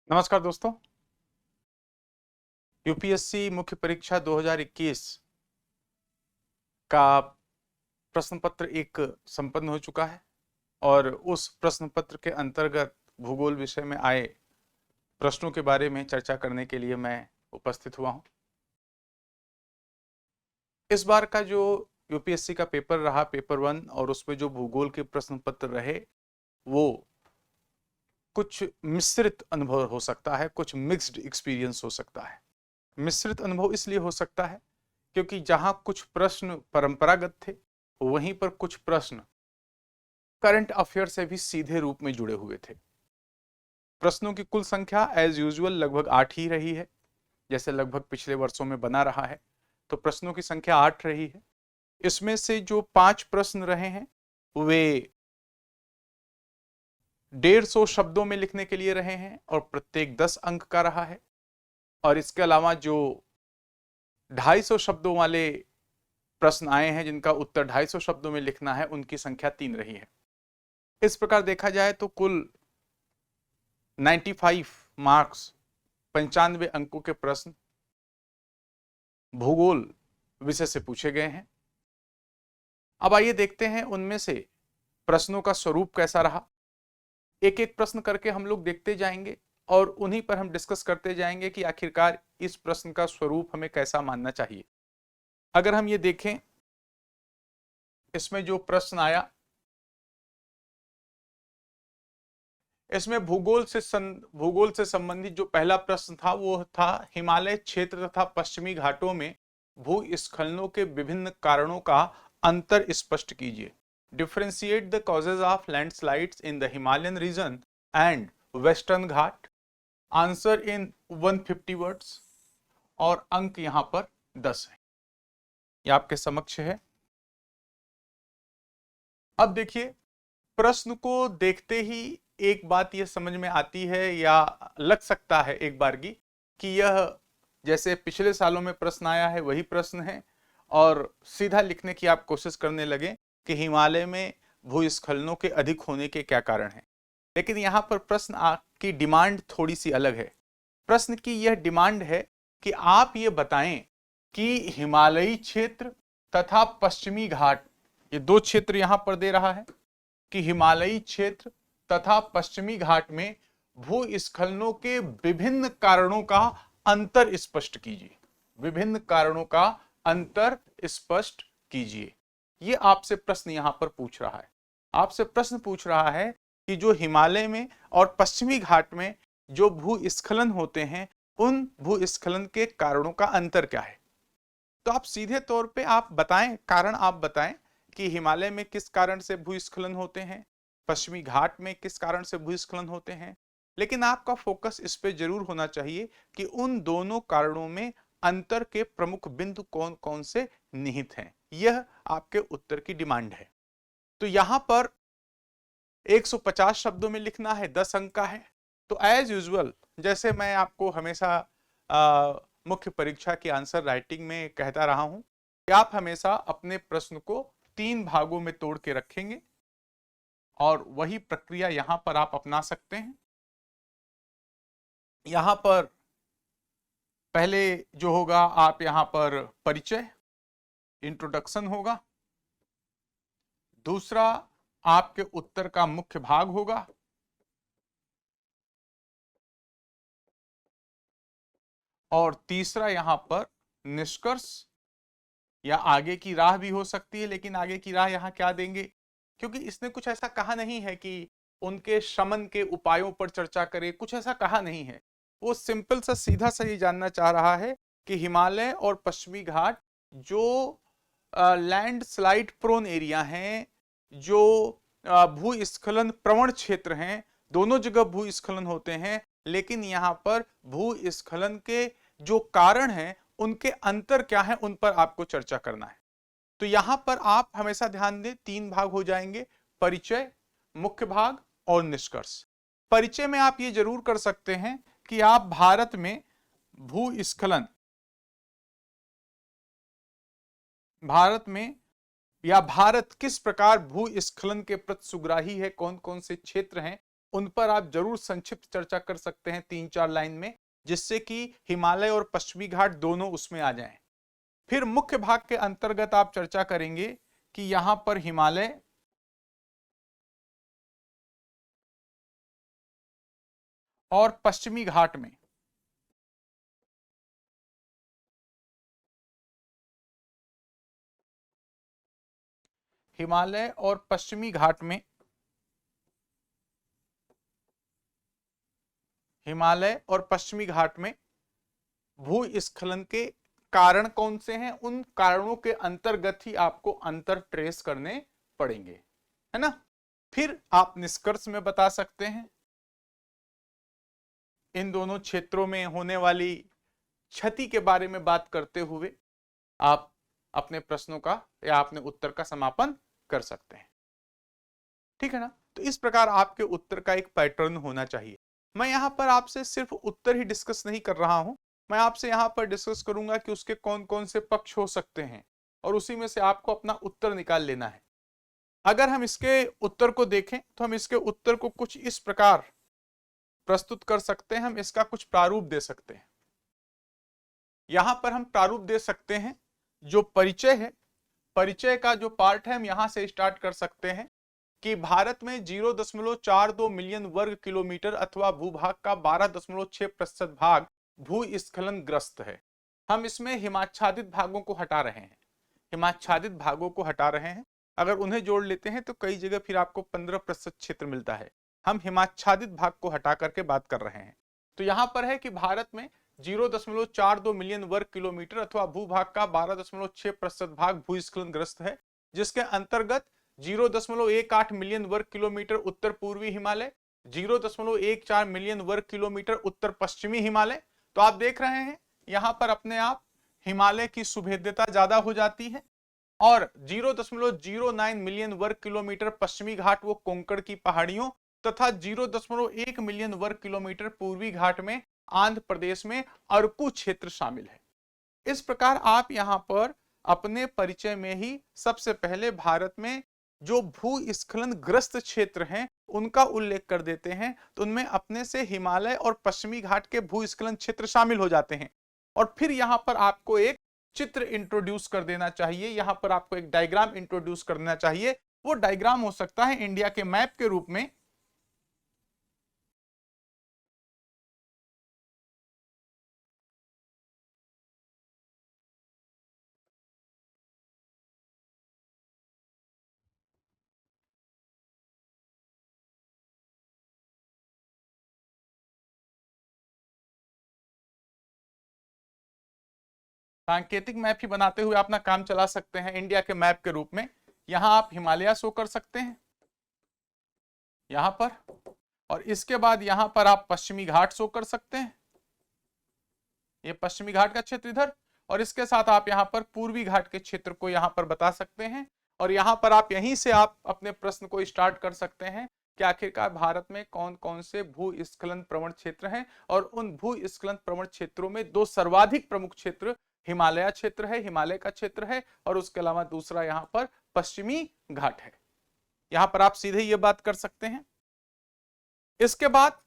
नमस्कार दोस्तों। यूपीएससी मुख्य परीक्षा 2021 का प्रश्न पत्र एक संपन्न हो चुका है और उस प्रश्न पत्र के अंतर्गत भूगोल विषय में आए प्रश्नों के बारे में चर्चा करने के लिए मैं उपस्थित हुआ हूं। इस बार का जो यूपीएससी का पेपर रहा, पेपर 1, और उसमें जो भूगोल के प्रश्न पत्र रहे वो कुछ मिश्रित अनुभव हो सकता है, कुछ मिक्स्ड एक्सपीरियंस हो सकता है। मिश्रित अनुभव इसलिए हो सकता है क्योंकि जहां कुछ प्रश्न परंपरागत थे वहीं पर कुछ प्रश्न करंट अफेयर से भी सीधे रूप में जुड़े हुए थे। प्रश्नों की कुल संख्या एज यूजुअल लगभग 8 ही रही है, जैसे लगभग पिछले वर्षों में बना रहा है। तो प्रश्नों की संख्या 8 रही है। इसमें से जो 5 प्रश्न रहे हैं वे 150 शब्दों में लिखने के लिए रहे हैं और प्रत्येक 10 अंक का रहा है। और इसके अलावा जो 250 शब्दों वाले प्रश्न आए हैं जिनका उत्तर 250 शब्दों में लिखना है, उनकी संख्या 3 रही है। इस प्रकार देखा जाए तो कुल 95 मार्क्स, 95 अंकों के प्रश्न भूगोल विषय से पूछे गए हैं। अब आइए देखते हैं उनमें से प्रश्नों का स्वरूप कैसा रहा। एक एक प्रश्न करके हम लोग देखते जाएंगे और उन्हीं पर हम डिस्कस करते जाएंगे कि आखिरकार इस प्रश्न का स्वरूप हमें कैसा मानना चाहिए। अगर हम ये देखें, इसमें जो प्रश्न आया, इसमें भूगोल से संबंधित जो पहला प्रश्न था वो था हिमालय क्षेत्र तथा पश्चिमी घाटों में भूस्खलनों के विभिन्न कारणों का अंतर स्पष्ट कीजिए। Differentiate the causes of landslides in the Himalayan region and western घाट। Answer in 150 words. और अंक यहां पर 10 है। ये आपके समक्ष है। अब देखिए, प्रश्न को देखते ही एक बात यह समझ में आती है या लग सकता है एक बार कि यह जैसे पिछले सालों में प्रश्न आया है वही प्रश्न है और सीधा लिखने की आप कोशिश करने लगे कि हिमालय में भूस्खलनों के अधिक होने के क्या कारण हैं। लेकिन यहाँ पर प्रश्न की डिमांड थोड़ी सी अलग है। प्रश्न की यह डिमांड है कि आप ये बताएं कि हिमालयी क्षेत्र तथा पश्चिमी घाट, ये दो क्षेत्र यहां पर दे रहा है कि हिमालयी क्षेत्र तथा पश्चिमी घाट में भूस्खलनों के विभिन्न कारणों का अंतर स्पष्ट कीजिए। विभिन्न कारणों का अंतर स्पष्ट कीजिए। ये आपसे प्रश्न यहां पर पूछ रहा है। आपसे प्रश्न पूछ रहा है कि जो हिमालय में और पश्चिमी घाट में जो भूस्खलन होते हैं उन भूस्खलन के कारणों का अंतर क्या है। तो आप सीधे तौर पे आप बताएं, कारण आप बताएं कि हिमालय में किस कारण से भूस्खलन होते हैं, पश्चिमी घाट में किस कारण से भूस्खलन होते हैं। लेकिन आपका फोकस इस पे जरूर होना चाहिए कि उन दोनों कारणों में अंतर के प्रमुख बिंदु कौन कौन से निहित हैं। यह आपके उत्तर की डिमांड है। तो यहां पर 150 शब्दों में लिखना है, 10 अंक का है। तो एज यूजुअल जैसे मैं आपको हमेशा मुख्य परीक्षा की आंसर राइटिंग में कहता रहा हूं कि आप हमेशा अपने प्रश्न को 3 भागों में तोड़ के रखेंगे और वही प्रक्रिया यहां पर आप अपना सकते हैं। यहां पर पहले जो होगा, आप यहां पर परिचय, इंट्रोडक्शन होगा। दूसरा आपके उत्तर का मुख्य भाग होगा। और तीसरा यहां पर निष्कर्ष या आगे की राह भी हो सकती है। लेकिन आगे की राह यहां क्या देंगे, क्योंकि इसने कुछ ऐसा कहा नहीं है कि उनके शमन के उपायों पर चर्चा करें, कुछ ऐसा कहा नहीं है। वो सिंपल सा सीधा सा ये जानना चाह रहा है कि हिमालय और पश्चिमी घाट जो लैंड स्लाइड प्रोन एरिया हैं, जो भूस्खलन प्रवण क्षेत्र हैं, दोनों जगह भूस्खलन होते हैं। लेकिन यहाँ पर भूस्खलन के जो कारण हैं उनके अंतर क्या है, उन पर आपको चर्चा करना है। तो यहां पर आप हमेशा ध्यान दें, 3 भाग हो जाएंगे, परिचय, मुख्य भाग और निष्कर्ष। परिचय में आप ये जरूर कर सकते हैं कि आप भारत में भूस्खलन, भारत में या भारत किस प्रकार भूस्खलन के प्रति सुग्राही है, कौन कौन से क्षेत्र हैं, उन पर आप जरूर संक्षिप्त चर्चा कर सकते हैं 3-4 लाइन में, जिससे कि हिमालय और पश्चिमी घाट दोनों उसमें आ जाएं। फिर मुख्य भाग के अंतर्गत आप चर्चा करेंगे कि यहां पर हिमालय और पश्चिमी घाट में हिमालय और पश्चिमी घाट में हिमालय और पश्चिमी घाट में भूस्खलन के कारण कौन से हैं, उन कारणों के अंतर्गत ही आपको अंतर ट्रेस करने पड़ेंगे, है ना। फिर आप निष्कर्ष में बता सकते हैं इन दोनों क्षेत्रों में होने वाली क्षति के बारे में बात करते हुए आप अपने प्रश्नों का या अपने उत्तर का समापन कर सकते हैं, ठीक है ना। तो इस प्रकार आपके उत्तर का एक पैटर्न होना चाहिए। मैं यहां पर आपसे सिर्फ उत्तर ही डिस्कस नहीं कर रहा हूं, मैं आपसे यहां पर डिस्कस करूंगा कि उसके कौन कौन से पक्ष हो सकते हैं और उसी में से आपको अपना उत्तर निकाल लेना है। अगर हम इसके उत्तर को देखें तो हम इसके उत्तर को कुछ इस प्रकार प्रस्तुत कर सकते हैं, हम इसका कुछ प्रारूप दे सकते हैं। यहां पर हम प्रारूप दे सकते हैं, जो परिचय है, परिचय का जो पार्ट है हम यहां से स्टार्ट कर सकते हैं कि भारत में 0.42 मिलियन वर्ग किलोमीटर अथवा भूभाग का 12.6% भाग भूस्खलन ग्रस्त है। हम इसमें हिमाच्छादित भागों को हटा रहे हैं, हिमाच्छादित भागों को हटा रहे हैं। अगर उन्हें जोड़ लेते हैं तो कई जगह फिर आपको 15% क्षेत्र मिलता है। हम हिमाच्छादित भाग को हटा करके बात कर रहे हैं। तो यहां पर है कि भारत में 0.42 मिलियन वर्ग किलोमीटर अथवा भूभाग का 12.6% भाग भूस्खलन ग्रस्त है, जिसके अंतर्गत 0.18 मिलियन वर्ग किलोमीटर उत्तर पूर्वी हिमालय, 0.14 मिलियन वर्ग किलोमीटर उत्तर पश्चिमी हिमालय। तो आप देख रहे हैं यहां पर अपने आप हिमालय की सुभेद्यता ज्यादा हो जाती है, और 0.09 मिलियन वर्ग किलोमीटर पश्चिमी घाट वो कोंकण की पहाड़ियों तथा 0.1 मिलियन वर्ग किलोमीटर पूर्वी घाट में आंध्र प्रदेश में अरकू क्षेत्र शामिल है। इस प्रकार आप यहां पर अपने परिचय में ही सबसे पहले भारत में जो भूस्खलन ग्रस्त क्षेत्र हैं उनका उल्लेख कर देते हैं, तो उनमें अपने से हिमालय और पश्चिमी घाट के भूस्खलन क्षेत्र शामिल हो जाते हैं। और फिर यहां पर आपको एक चित्र इंट्रोड्यूस कर देना चाहिए, यहां पर आपको एक डायग्राम इंट्रोड्यूस कर देना चाहिए। वो डायग्राम हो सकता है इंडिया के मैप के रूप में, सांकेतिक मैप ही बनाते हुए अपना काम चला सकते हैं इंडिया के मैप के रूप में। यहां आप हिमालय शो कर सकते हैं यहां पर, और इसके बाद यहां पर आप पश्चिमी घाट शो कर सकते हैं, ये पश्चिमी घाट का क्षेत्र इधर, और इसके साथ आप यहां पर पूर्वी घाट के क्षेत्र को यहां पर बता सकते हैं। और यहां पर आप यहीं से आप अपने प्रश्न को स्टार्ट कर सकते हैं कि आखिरकार भारत में कौन कौन से भूस्खलन प्रवण क्षेत्र हैं, और उन भूस्खलन प्रवण क्षेत्रों में दो सर्वाधिक प्रमुख क्षेत्र हिमालय क्षेत्र है, हिमालय का क्षेत्र है, और उसके अलावा दूसरा यहां पर पश्चिमी घाट है। यहां पर आप सीधे ये बात कर सकते हैं। इसके बाद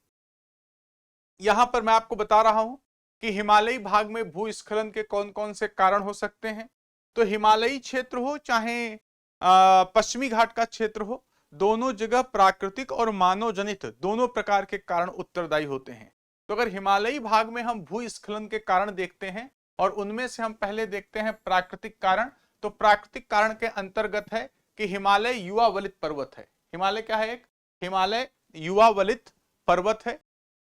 यहां पर मैं आपको बता रहा हूं कि हिमालयी भाग में भूस्खलन के कौन कौन से कारण हो सकते हैं। तो हिमालयी क्षेत्र हो चाहे पश्चिमी घाट का क्षेत्र हो, दोनों जगह प्राकृतिक और मानव जनित दोनों प्रकार के कारण उत्तरदायी होते हैं। तो अगर हिमालयी भाग में हम भूस्खलन के कारण देखते हैं, और उनमें से हम पहले देखते हैं प्राकृतिक कारण, तो प्राकृतिक कारण के अंतर्गत है कि हिमालय युवा वलित पर्वत है। हिमालय क्या है? एक हिमालय युवा वलित पर्वत है,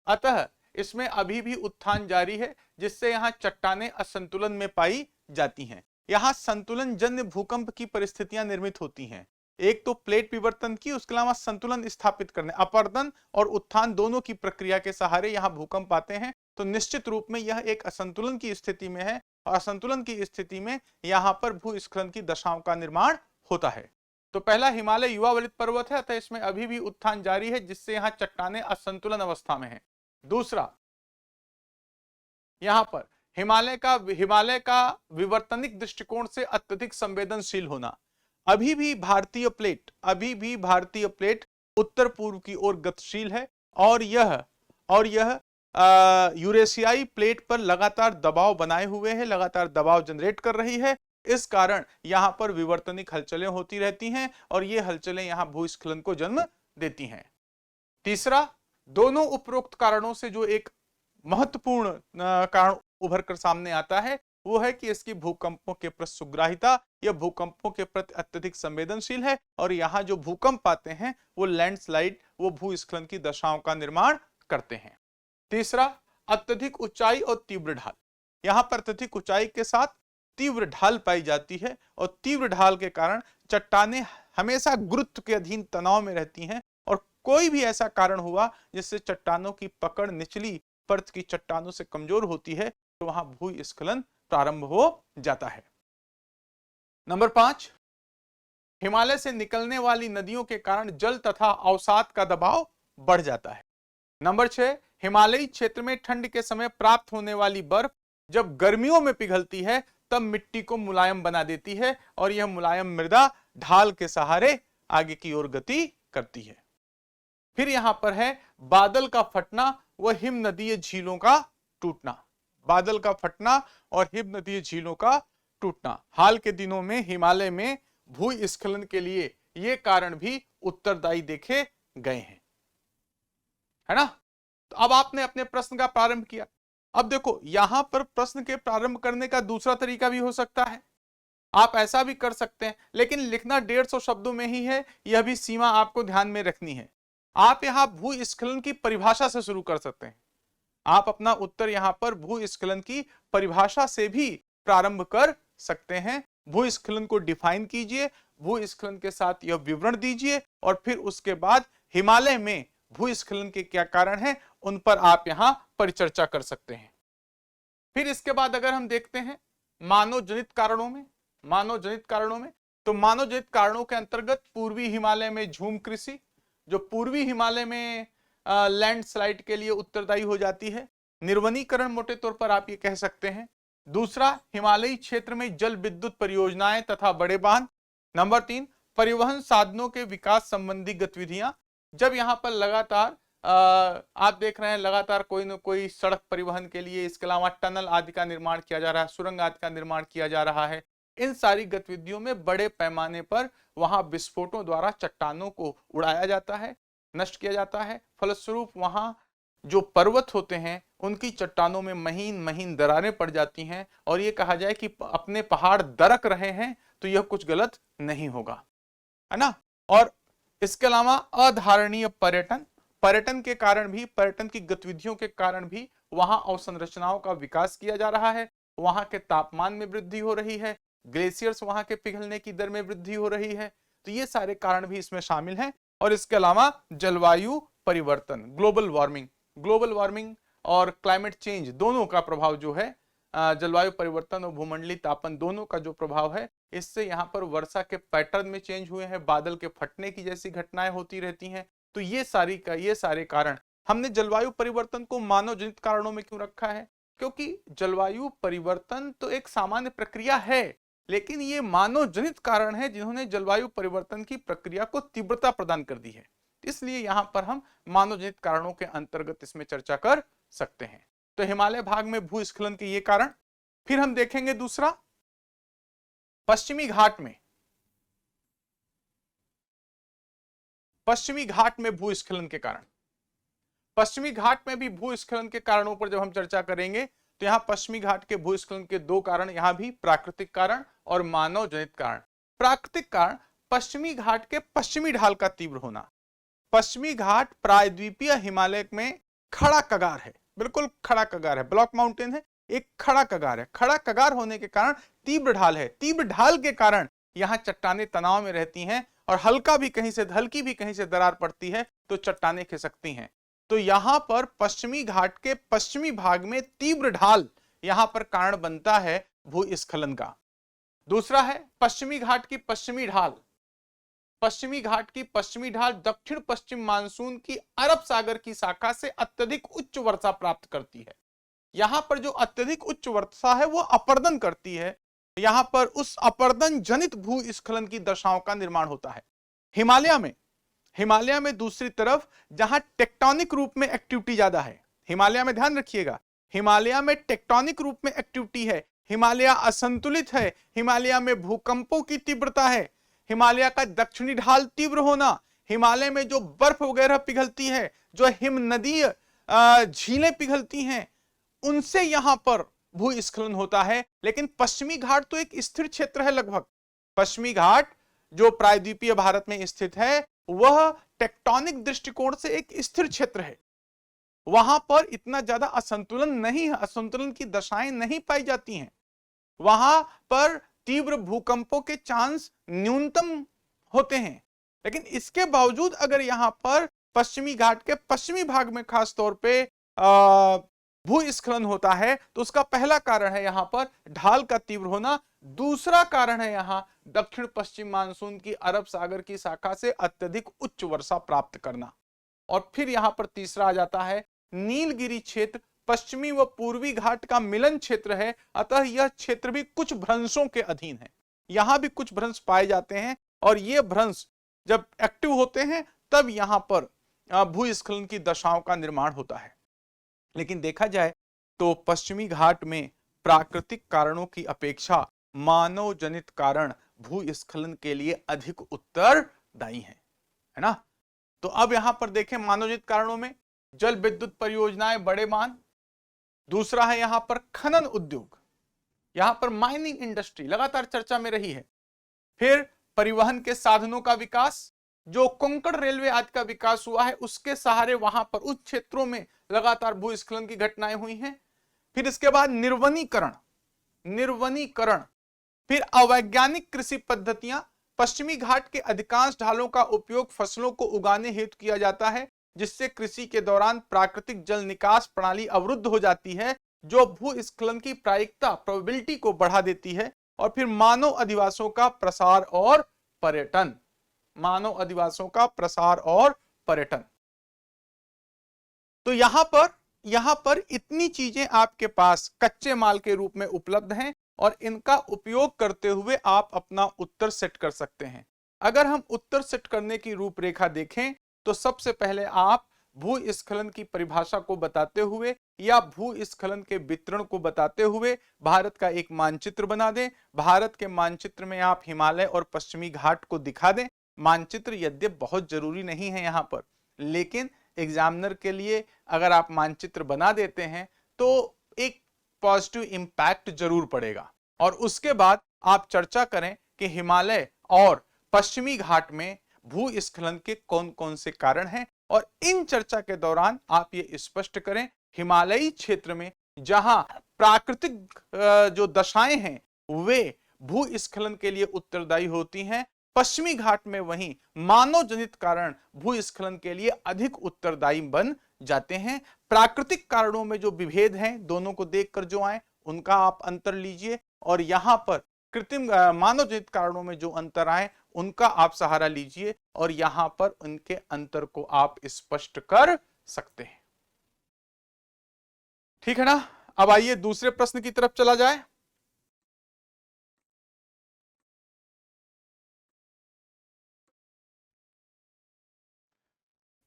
अतः इसमें अभी भी उत्थान जारी है, जिससे यहाँ चट्टानें असंतुलन में पाई जाती हैं। यहाँ संतुलन जन्य भूकंप की परिस्थितियां निर्मित होती हैं, एक तो प्लेट विवर्तन की, उसके अलावा संतुलन स्थापित करने, अपर्दन और उत्थान दोनों की प्रक्रिया के सहारे यहाँ भूकंप आते हैं। तो निश्चित रूप में यह एक असंतुलन की स्थिति में है, और असंतुलन की स्थिति में यहाँ पर भूस्खलन की दशाओं का निर्माण होता है। तो पहला हिमालय युवा वलित पर्वत है, अतः इसमें अभी भी उत्थान जारी है, जिससे यहाँ चट्टानें असंतुलन अवस्था में है। दूसरा, यहां पर हिमालय का विवर्तनिक दृष्टिकोण से अत्यधिक संवेदनशील होना। अभी भी भारतीय प्लेट उत्तर पूर्व की ओर गतिशील है और यह यूरेशियाई प्लेट पर लगातार दबाव बनाए हुए है, लगातार दबाव जनरेट कर रही है। इस कारण यहां पर विवर्तनिक हलचलें होती रहती हैं और ये हलचलें यहां भूस्खलन को जन्म देती हैं। तीसरा, दोनों उपरोक्त कारणों से जो एक महत्वपूर्ण कारण उभर कर सामने आता है वो है कि इसकी भूकंपों के प्रति सुग्राहिता, यह भूकंपों के प्रति अत्यधिक संवेदनशील है और यहाँ जो भूकंप आते हैं वो लैंडस्लाइड, वो भूस्खलन की दशाओं का निर्माण करते हैं। तीसरा, अत्यधिक ऊंचाई और तीव्र ढाल। यहाँ पर अत्यधिक ऊंचाई के साथ तीव्र ढाल पाई जाती है और तीव्र ढाल के कारण चट्टानें हमेशा गुरुत्व के अधीन तनाव में रहती हैं और कोई भी ऐसा कारण हुआ जिससे चट्टानों की पकड़ निचली परत की चट्टानों से कमजोर होती है तो वहां भूस्खलन प्रारंभ हो जाता है। नंबर 5, हिमालय से निकलने वाली नदियों के कारण जल तथा अवसाद का दबाव बढ़ जाता है। नंबर 6, हिमालयी क्षेत्र में ठंड के समय प्राप्त होने वाली बर्फ जब गर्मियों में पिघलती है तब मिट्टी को मुलायम बना देती है और यह मुलायम मृदा ढाल के सहारे आगे की ओर गति करती है। फिर यहां पर है बादल का फटना व हिम नदीय झीलों का टूटना। बादल का फटना और हिम नदीय झीलों का टूटना। हाल के दिनों में हिमालय में भूस्खलन के लिए ये कारण भी उत्तरदायी देखे गए हैं, है ना। तो अब आपने अपने प्रश्न का प्रारंभ किया। अब देखो यहां पर प्रश्न के प्रारंभ करने का दूसरा तरीका भी हो सकता है, आप ऐसा भी कर सकते हैं, लेकिन लिखना 150 शब्दों में ही है, यह भी सीमा आपको ध्यान में रखनी है। आप यहां भूस्खलन की परिभाषा से शुरू कर सकते हैं। आप अपना उत्तर यहां पर भूस्खलन की परिभाषा से भी प्रारंभ कर सकते हैं। भूस्खलन को डिफाइन कीजिए, भूस्खलन के साथ यह विवरण दीजिए और फिर उसके बाद हिमालय में भूस्खलन के क्या कारण हैं उन पर आप यहां परिचर्चा कर सकते हैं। फिर इसके बाद अगर हम देखते हैं मानव जनित कारणों में, तो मानव जनित कारणों के अंतर्गत पूर्वी हिमालय में झूम कृषि, जो पूर्वी हिमालय में लैंडस्लाइड के लिए उत्तरदायी हो जाती है। निर्वनीकरण मोटे तौर पर आप ये कह सकते हैं। दूसरा, हिमालयी क्षेत्र में जल विद्युत परियोजनाएं तथा बड़े बांध। नंबर 3, परिवहन साधनों के विकास संबंधी गतिविधियां। जब यहाँ पर लगातार आप देख रहे हैं लगातार कोई न कोई सड़क परिवहन के लिए, इसके अलावा टनल आदि का निर्माण किया जा रहा है, सुरंग आदि का निर्माण किया जा रहा है। इन सारी गतिविधियों में बड़े पैमाने पर वहां विस्फोटों द्वारा चट्टानों को उड़ाया जाता है, नष्ट किया जाता है। फलस्वरूप वहां जो पर्वत होते हैं उनकी चट्टानों में महीन महीन दरारें पड़ जाती हैं और ये कहा जाए कि अपने पहाड़ दरक रहे हैं तो यह कुछ गलत नहीं होगा, है ना। और इसके अलावा अधारणीय पर्यटन के कारण भी, पर्यटन की गतिविधियों के कारण भी वहां अवसंरचनाओं का विकास किया जा रहा है। वहां के तापमान में वृद्धि हो रही है, ग्लेशियर्स वहां के पिघलने की दर में वृद्धि हो रही है। तो ये सारे कारण भी इसमें शामिल हैं। और इसके अलावा जलवायु परिवर्तन, ग्लोबल वार्मिंग और क्लाइमेट चेंज दोनों का प्रभाव जो है, जलवायु परिवर्तन और भूमंडलीय तापन दोनों का जो प्रभाव है, इससे यहाँ पर वर्षा के पैटर्न में चेंज हुए हैं, बादल के फटने की जैसी घटनाएं होती रहती हैं। तो ये सारे कारण, हमने जलवायु परिवर्तन को मानव जनित कारणों में क्यों रखा है? क्योंकि जलवायु परिवर्तन तो एक सामान्य प्रक्रिया है, लेकिन ये मानव जनित कारण है जिन्होंने जलवायु परिवर्तन की प्रक्रिया को तीव्रता प्रदान कर दी है। इसलिए यहां पर हम मानव जनित कारणों के अंतर्गत इसमें चर्चा कर सकते हैं। तो हिमालय भाग में भूस्खलन के ये कारण। फिर हम देखेंगे दूसरा, पश्चिमी घाट में भूस्खलन के कारण। पश्चिमी घाट में भी भूस्खलन के कारणों पर जब हम चर्चा करेंगे तो यहाँ पश्चिमी घाट के भूस्खलन के दो कारण, यहाँ भी प्राकृतिक कारण और मानव जनित कारण। प्राकृतिक कारण, पश्चिमी घाट के पश्चिमी ढाल का तीव्र होना। पश्चिमी घाट प्रायद्वीपीय हिमालय में खड़ा कगार है, बिल्कुल खड़ा कगार है, ब्लॉक माउंटेन है, एक खड़ा कगार है। खड़ा कगार होने के कारण तीव्र ढाल है। तीव्र ढाल के कारण यहाँ चट्टानें तनाव में रहती हैं और हल्की भी कहीं से दरार पड़ती है तो चट्टानें खिसकती हैं। तो यहां पर पश्चिमी घाट के पश्चिमी भाग में तीव्र ढाल यहां पर कारण बनता है भूस्खलन का। दूसरा है पश्चिमी घाट की पश्चिमी ढाल। पश्चिमी घाट की पश्चिमी ढाल दक्षिण पश्चिम मानसून की अरब सागर की शाखा से अत्यधिक उच्च वर्षा प्राप्त करती है। यहां पर जो अत्यधिक उच्च वर्षा है वो अपर्दन करती है, यहां पर उस अपर्दन जनित भूस्खलन की दशाओं का निर्माण होता है। हिमालय में हिमालय में दूसरी तरफ जहां टेक्टोनिक रूप में एक्टिविटी ज्यादा है, हिमालय में ध्यान रखिएगा, हिमालय में टेक्टोनिक रूप में एक्टिविटी है, हिमालय असंतुलित है, हिमालय में भूकंपों की तीव्रता है, हिमालय का दक्षिणी ढाल तीव्र होना, हिमालय में जो बर्फ वगैरह पिघलती है, जो हिम नदीय झीलें पिघलती हैं, उनसे यहां पर भूस्खलन होता है। लेकिन पश्चिमी घाट तो एक स्थिर क्षेत्र है लगभग। पश्चिमी घाट जो प्रायद्वीपीय भारत में स्थित है वह टेक्टोनिक दृष्टिकोण से एक स्थिर क्षेत्र है। वहां पर इतना ज्यादा असंतुलन नहीं है, असंतुलन की दशाएं नहीं पाई जाती हैं। वहां पर तीव्र भूकंपों के चांस न्यूनतम होते हैं। लेकिन इसके बावजूद अगर यहां पर पश्चिमी घाट के पश्चिमी भाग में खास तौर पे भूस्खलन होता है तो उसका पहला कारण है यहां पर ढाल का तीव्र होना। दूसरा कारण है यहां दक्षिण पश्चिम मानसून की अरब सागर की शाखा से अत्यधिक उच्च वर्षा प्राप्त करना। और फिर यहां पर तीसरा आ जाता है नीलगिरी क्षेत्र, पश्चिमी व पूर्वी घाट का मिलन क्षेत्र है, अतः यह क्षेत्र भी कुछ भ्रंशों के अधीन है। यहां भी कुछ भ्रंश पाए जाते हैं और ये भ्रंश जब एक्टिव होते हैं तब यहां पर भूस्खलन की दशाओं का निर्माण होता है। लेकिन देखा जाए तो पश्चिमी घाट में प्राकृतिक कारणों की अपेक्षा मानव जनित कारण भूस्खलन के लिए अधिक उत्तरदायी है ना। तो अब यहां पर देखें मानव जनित कारणों में जल विद्युत परियोजनाएं बड़े मान, दूसरा है यहां पर खनन उद्योग, यहां पर माइनिंग इंडस्ट्री लगातार चर्चा में रही है। फिर परिवहन के साधनों का विकास, जो कोंकण रेलवे आदि का विकास हुआ है उसके सहारे वहां पर उस क्षेत्रों में लगातार भूस्खलन की घटनाएं हुई हैं। फिर इसके बाद निर्वनीकरण, फिर अवैज्ञानिक कृषि पद्धतियां। पश्चिमी घाट के अधिकांश ढालों का उपयोग फसलों को उगाने हेतु किया जाता है, जिससे कृषि के दौरान प्राकृतिक जल निकास प्रणाली अवरुद्ध हो जाती है, जो भूस्खलन की प्रायिकता प्रोबेबिलिटी को बढ़ा देती है। और फिर मानव अधिवासों का प्रसार और पर्यटन, मानव अधिवासों का प्रसार और पर्यटन। तो यहां पर इतनी चीजें आपके पास कच्चे माल के रूप में उपलब्ध हैं और इनका उपयोग करते हुए आप अपना उत्तर सेट कर सकते हैं। अगर हम उत्तर सेट करने की रूपरेखा देखें तो सबसे पहले आप भूस्खलन की परिभाषा को बताते हुए या भूस्खलन के वितरण को बताते हुए भारत का एक मानचित्र बना दें। भारत के मानचित्र में आप हिमालय और पश्चिमी घाट को दिखा दें। मानचित्र यद्यप बहुत जरूरी नहीं है यहां पर, लेकिन एग्जामिनर के लिए अगर आप मानचित्र बना देते हैं तो एक पॉजिटिव इंपैक्ट जरूर पड़ेगा। और उसके बाद आप चर्चा करें कि हिमालय और पश्चिमी घाट में भूस्खलन के कौन कौन से कारण हैं, और इन चर्चा के दौरान आप ये स्पष्ट करें हिमालयी क्षेत्र में जहां प्राकृतिक जो दशाएं हैं वे भूस्खलन के लिए उत्तरदायी होती हैं, पश्चिमी घाट में वहीं मानव जनित कारण भूस्खलन के लिए अधिक उत्तरदायी बन जाते हैं। प्राकृतिक कारणों में जो विभेद हैं दोनों को देखकर जो आए उनका आप अंतर लीजिए, और यहां पर कृत्रिम मानव जनित कारणों में जो अंतर आए उनका आप सहारा लीजिए और यहां पर उनके अंतर को आप स्पष्ट कर सकते हैं। ठीक है ना। अब आइए दूसरे प्रश्न की तरफ चला जाए।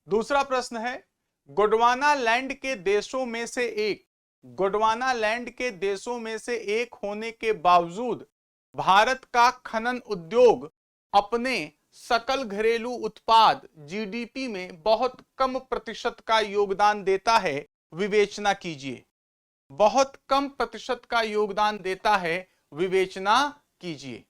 दूसरा प्रश्न है गोंडवाना लैंड के देशों में से एक, गोंडवाना लैंड के देशों में से एक होने के बावजूद भारत का खनन उद्योग अपने सकल घरेलू उत्पाद जीडीपी में बहुत कम प्रतिशत का योगदान देता है। विवेचना कीजिए, बहुत कम प्रतिशत का योगदान देता है, विवेचना कीजिए।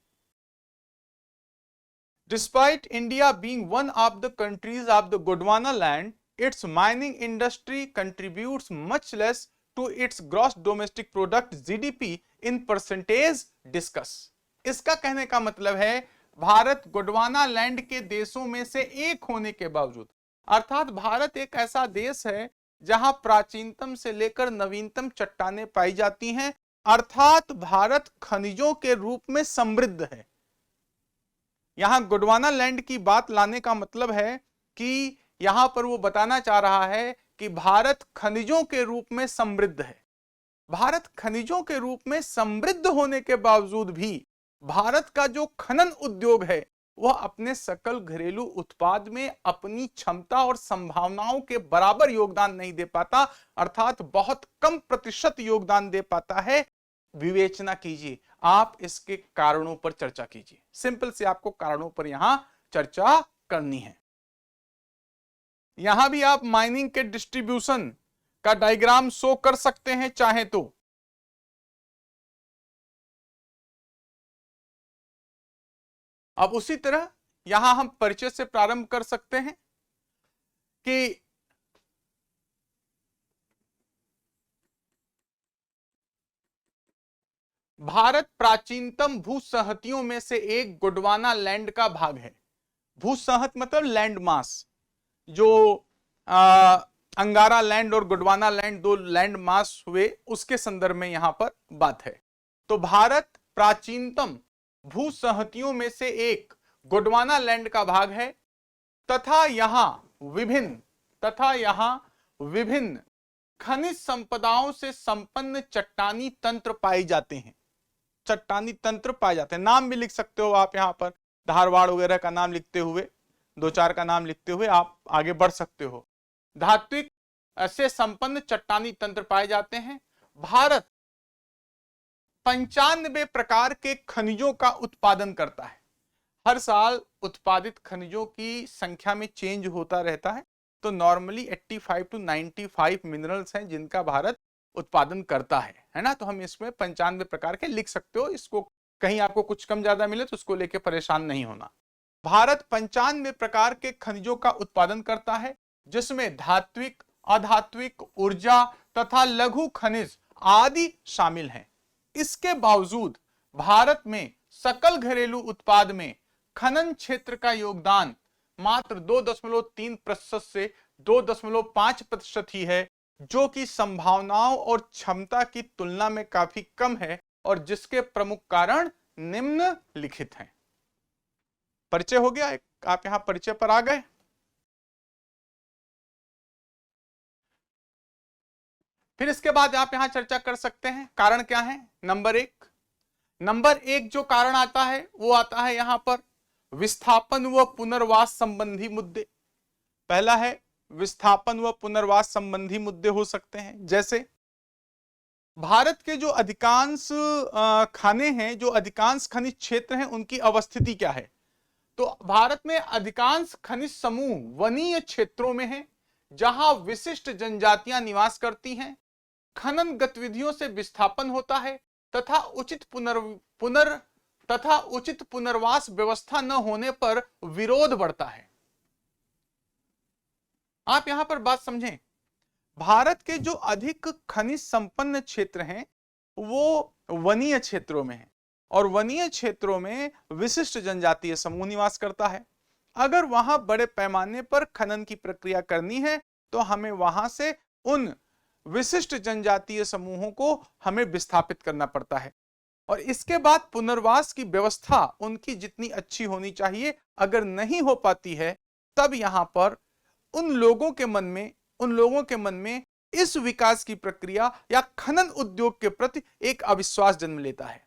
Despite India being one of the countries of the Gondwana land, its mining industry contributes much less to its gross domestic product GDP in percentage discuss। इसका कहने का मतलब है भारत गोंडवाना लैंड के देशों में से एक होने के बावजूद, अर्थात भारत एक ऐसा देश है जहां प्राचीनतम से लेकर नवीनतम चट्टानें पाई जाती हैं, अर्थात भारत खनिजों के रूप में समृद्ध है। यहां गोंडवाना लैंड की बात लाने का मतलब है कि यहां पर वो बताना चाह रहा है कि भारत खनिजों के रूप में समृद्ध है। भारत खनिजों के रूप में समृद्ध होने के बावजूद भी भारत का जो खनन उद्योग है वह अपने सकल घरेलू उत्पाद में अपनी क्षमता और संभावनाओं के बराबर योगदान नहीं दे पाता, अर्थात बहुत कम प्रतिशत योगदान दे पाता है, विवेचना कीजिए। आप इसके कारणों पर चर्चा कीजिए। सिंपल से आपको कारणों पर यहां चर्चा करनी है। यहां भी आप माइनिंग के डिस्ट्रीब्यूशन का डायग्राम शो कर सकते हैं चाहे तो। अब उसी तरह यहां हम परिचय से प्रारंभ कर सकते हैं कि भारत प्राचीनतम भूसहतियों में से एक गोंडवाना लैंड का भाग है। भूसहत मतलब लैंड मास, जो अंगारा लैंड और गोंडवाना लैंड दो लैंड मास हुए, उसके संदर्भ में यहां पर बात है। तो भारत प्राचीनतम भूसहतियों में से एक गोंडवाना लैंड का भाग है तथा यहां विभिन्न खनिज संपदाओं से संपन्न चट्टानी तंत्र पाए जाते हैं। चट्टानी तंत्र पाए जाते हैं। नाम भी लिख सकते हो आप यहां पर, धारवाड़ वगैरह का नाम लिखते हुए, दो चार का नाम लिखते हुए आप आगे बढ़ सकते हो। धात्विक से संपन्न चट्टानी तंत्र पाए जाते हैं। भारत 95 प्रकार के खनिजों का उत्पादन करता है। हर साल उत्पादित खनिजों की संख्या में चेंज होता रहता है, तो नॉर्मली 85 to 95 मिनरल्स हैं जिनका भारत उत्पादन करता है ना। तो हम इसमें 95 प्रकार के लिख सकते हो। इसको कहीं आपको कुछ कम ज्यादा मिले तो उसको लेके परेशान नहीं होना। भारत 95 प्रकार के खनिजों का उत्पादन करता है, जिसमें धात्विक, अधात्विक, ऊर्जा तथा लघु खनिज आदि शामिल हैं। इसके बावजूद भारत में सकल घरेलू उत्पाद में खनन क्षेत्र का योगदान मात्र 2.3% से 2.5% ही है, जो कि संभावनाओं और क्षमता की तुलना में काफी कम है और जिसके प्रमुख कारण निम्नलिखित हैं। परिचय हो गया, आप यहां परिचय पर आ गए। फिर इसके बाद आप यहां चर्चा कर सकते हैं कारण क्या है। नंबर एक जो कारण आता है वो आता है यहां पर विस्थापन व पुनर्वास संबंधी मुद्दे। पहला है विस्थापन व पुनर्वास संबंधी मुद्दे हो सकते हैं, जैसे भारत के जो अधिकांश खाने हैं, जो अधिकांश खनिज क्षेत्र हैं, उनकी अवस्थिति क्या है। तो भारत में अधिकांश खनिज समूह वनीय क्षेत्रों में है, जहां विशिष्ट जनजातियां निवास करती हैं। खनन गतिविधियों से विस्थापन होता है तथा उचित पुनर्वास व्यवस्था न होने पर विरोध बढ़ता है। आप यहां पर बात समझें, भारत के जो अधिक खनिज संपन्न क्षेत्र हैं वो वनीय क्षेत्रों में है और वनीय क्षेत्रों में विशिष्ट जनजातीय समूह निवास करता है। अगर वहां बड़े पैमाने पर खनन की प्रक्रिया करनी है तो हमें वहां से उन विशिष्ट जनजातीय समूहों को हमें विस्थापित करना पड़ता है और इसके बाद पुनर्वास की व्यवस्था उनकी जितनी अच्छी होनी चाहिए अगर नहीं हो पाती है, तब यहां पर उन लोगों के मन में इस विकास की प्रक्रिया या खनन उद्योग के प्रति एक अविश्वास जन्म लेता है।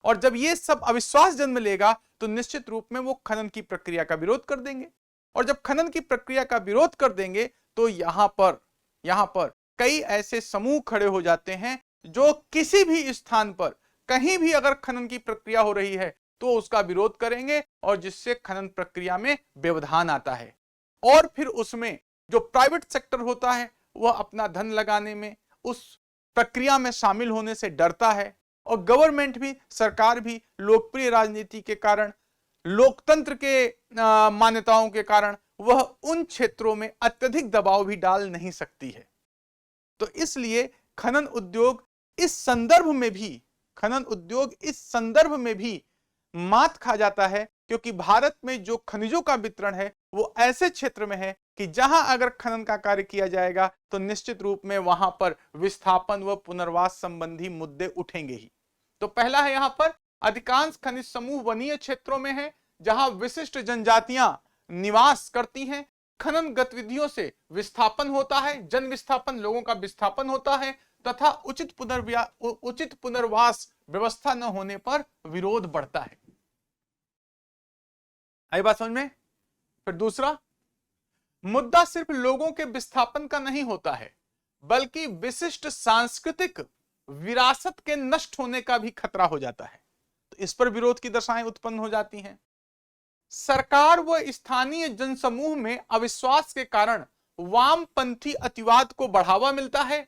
और जब ये सब अविश्वास जन्म लेगा तो निश्चित रूप में वो खनन की प्रक्रिया का विरोध कर देंगे और जब खनन की प्रक्रिया का विरोध कर देंगे तो यहां पर कई ऐसे समूह खड़े हो जाते हैं जो किसी भी स्थान पर कहीं भी अगर खनन की प्रक्रिया हो रही है तो उसका विरोध करेंगे और जिससे खनन प्रक्रिया में व्यवधान आता है। और फिर उसमें जो प्राइवेट सेक्टर होता है वह अपना धन लगाने में, उस प्रक्रिया में शामिल होने से डरता है और गवर्नमेंट भी, सरकार भी लोकप्रिय राजनीति के कारण, लोकतंत्र के मान्यताओं के कारण वह उन क्षेत्रों में अत्यधिक दबाव भी डाल नहीं सकती है। तो इसलिए खनन उद्योग इस संदर्भ में भी मात खा जाता है, क्योंकि भारत में जो खनिजों का वितरण है वो ऐसे क्षेत्र में है कि जहां अगर खनन का कार्य किया जाएगा तो निश्चित रूप में वहां पर विस्थापन व पुनर्वास संबंधी मुद्दे उठेंगे ही। तो पहला है यहां पर अधिकांश खनिज समूह वनीय क्षेत्रों में है जहां विशिष्ट जनजातियां निवास करती हैं। खनन गतिविधियों से विस्थापन होता है, जन विस्थापन, लोगों का विस्थापन होता है तथा उचित पुनर्वास व्यवस्था न होने पर विरोध बढ़ता है। आई बात समझ में? फिर दूसरा मुद्दा सिर्फ लोगों के विस्थापन का नहीं होता है, बल्कि विशिष्ट सांस्कृतिक विरासत के नष्ट होने का भी खतरा हो जाता है। तो इस पर विरोध की दशाएं उत्पन्न हो जाती हैं। सरकार व स्थानीय जनसमूह में अविश्वास के कारण वामपंथी अतिवाद को बढ़ावा मिलता है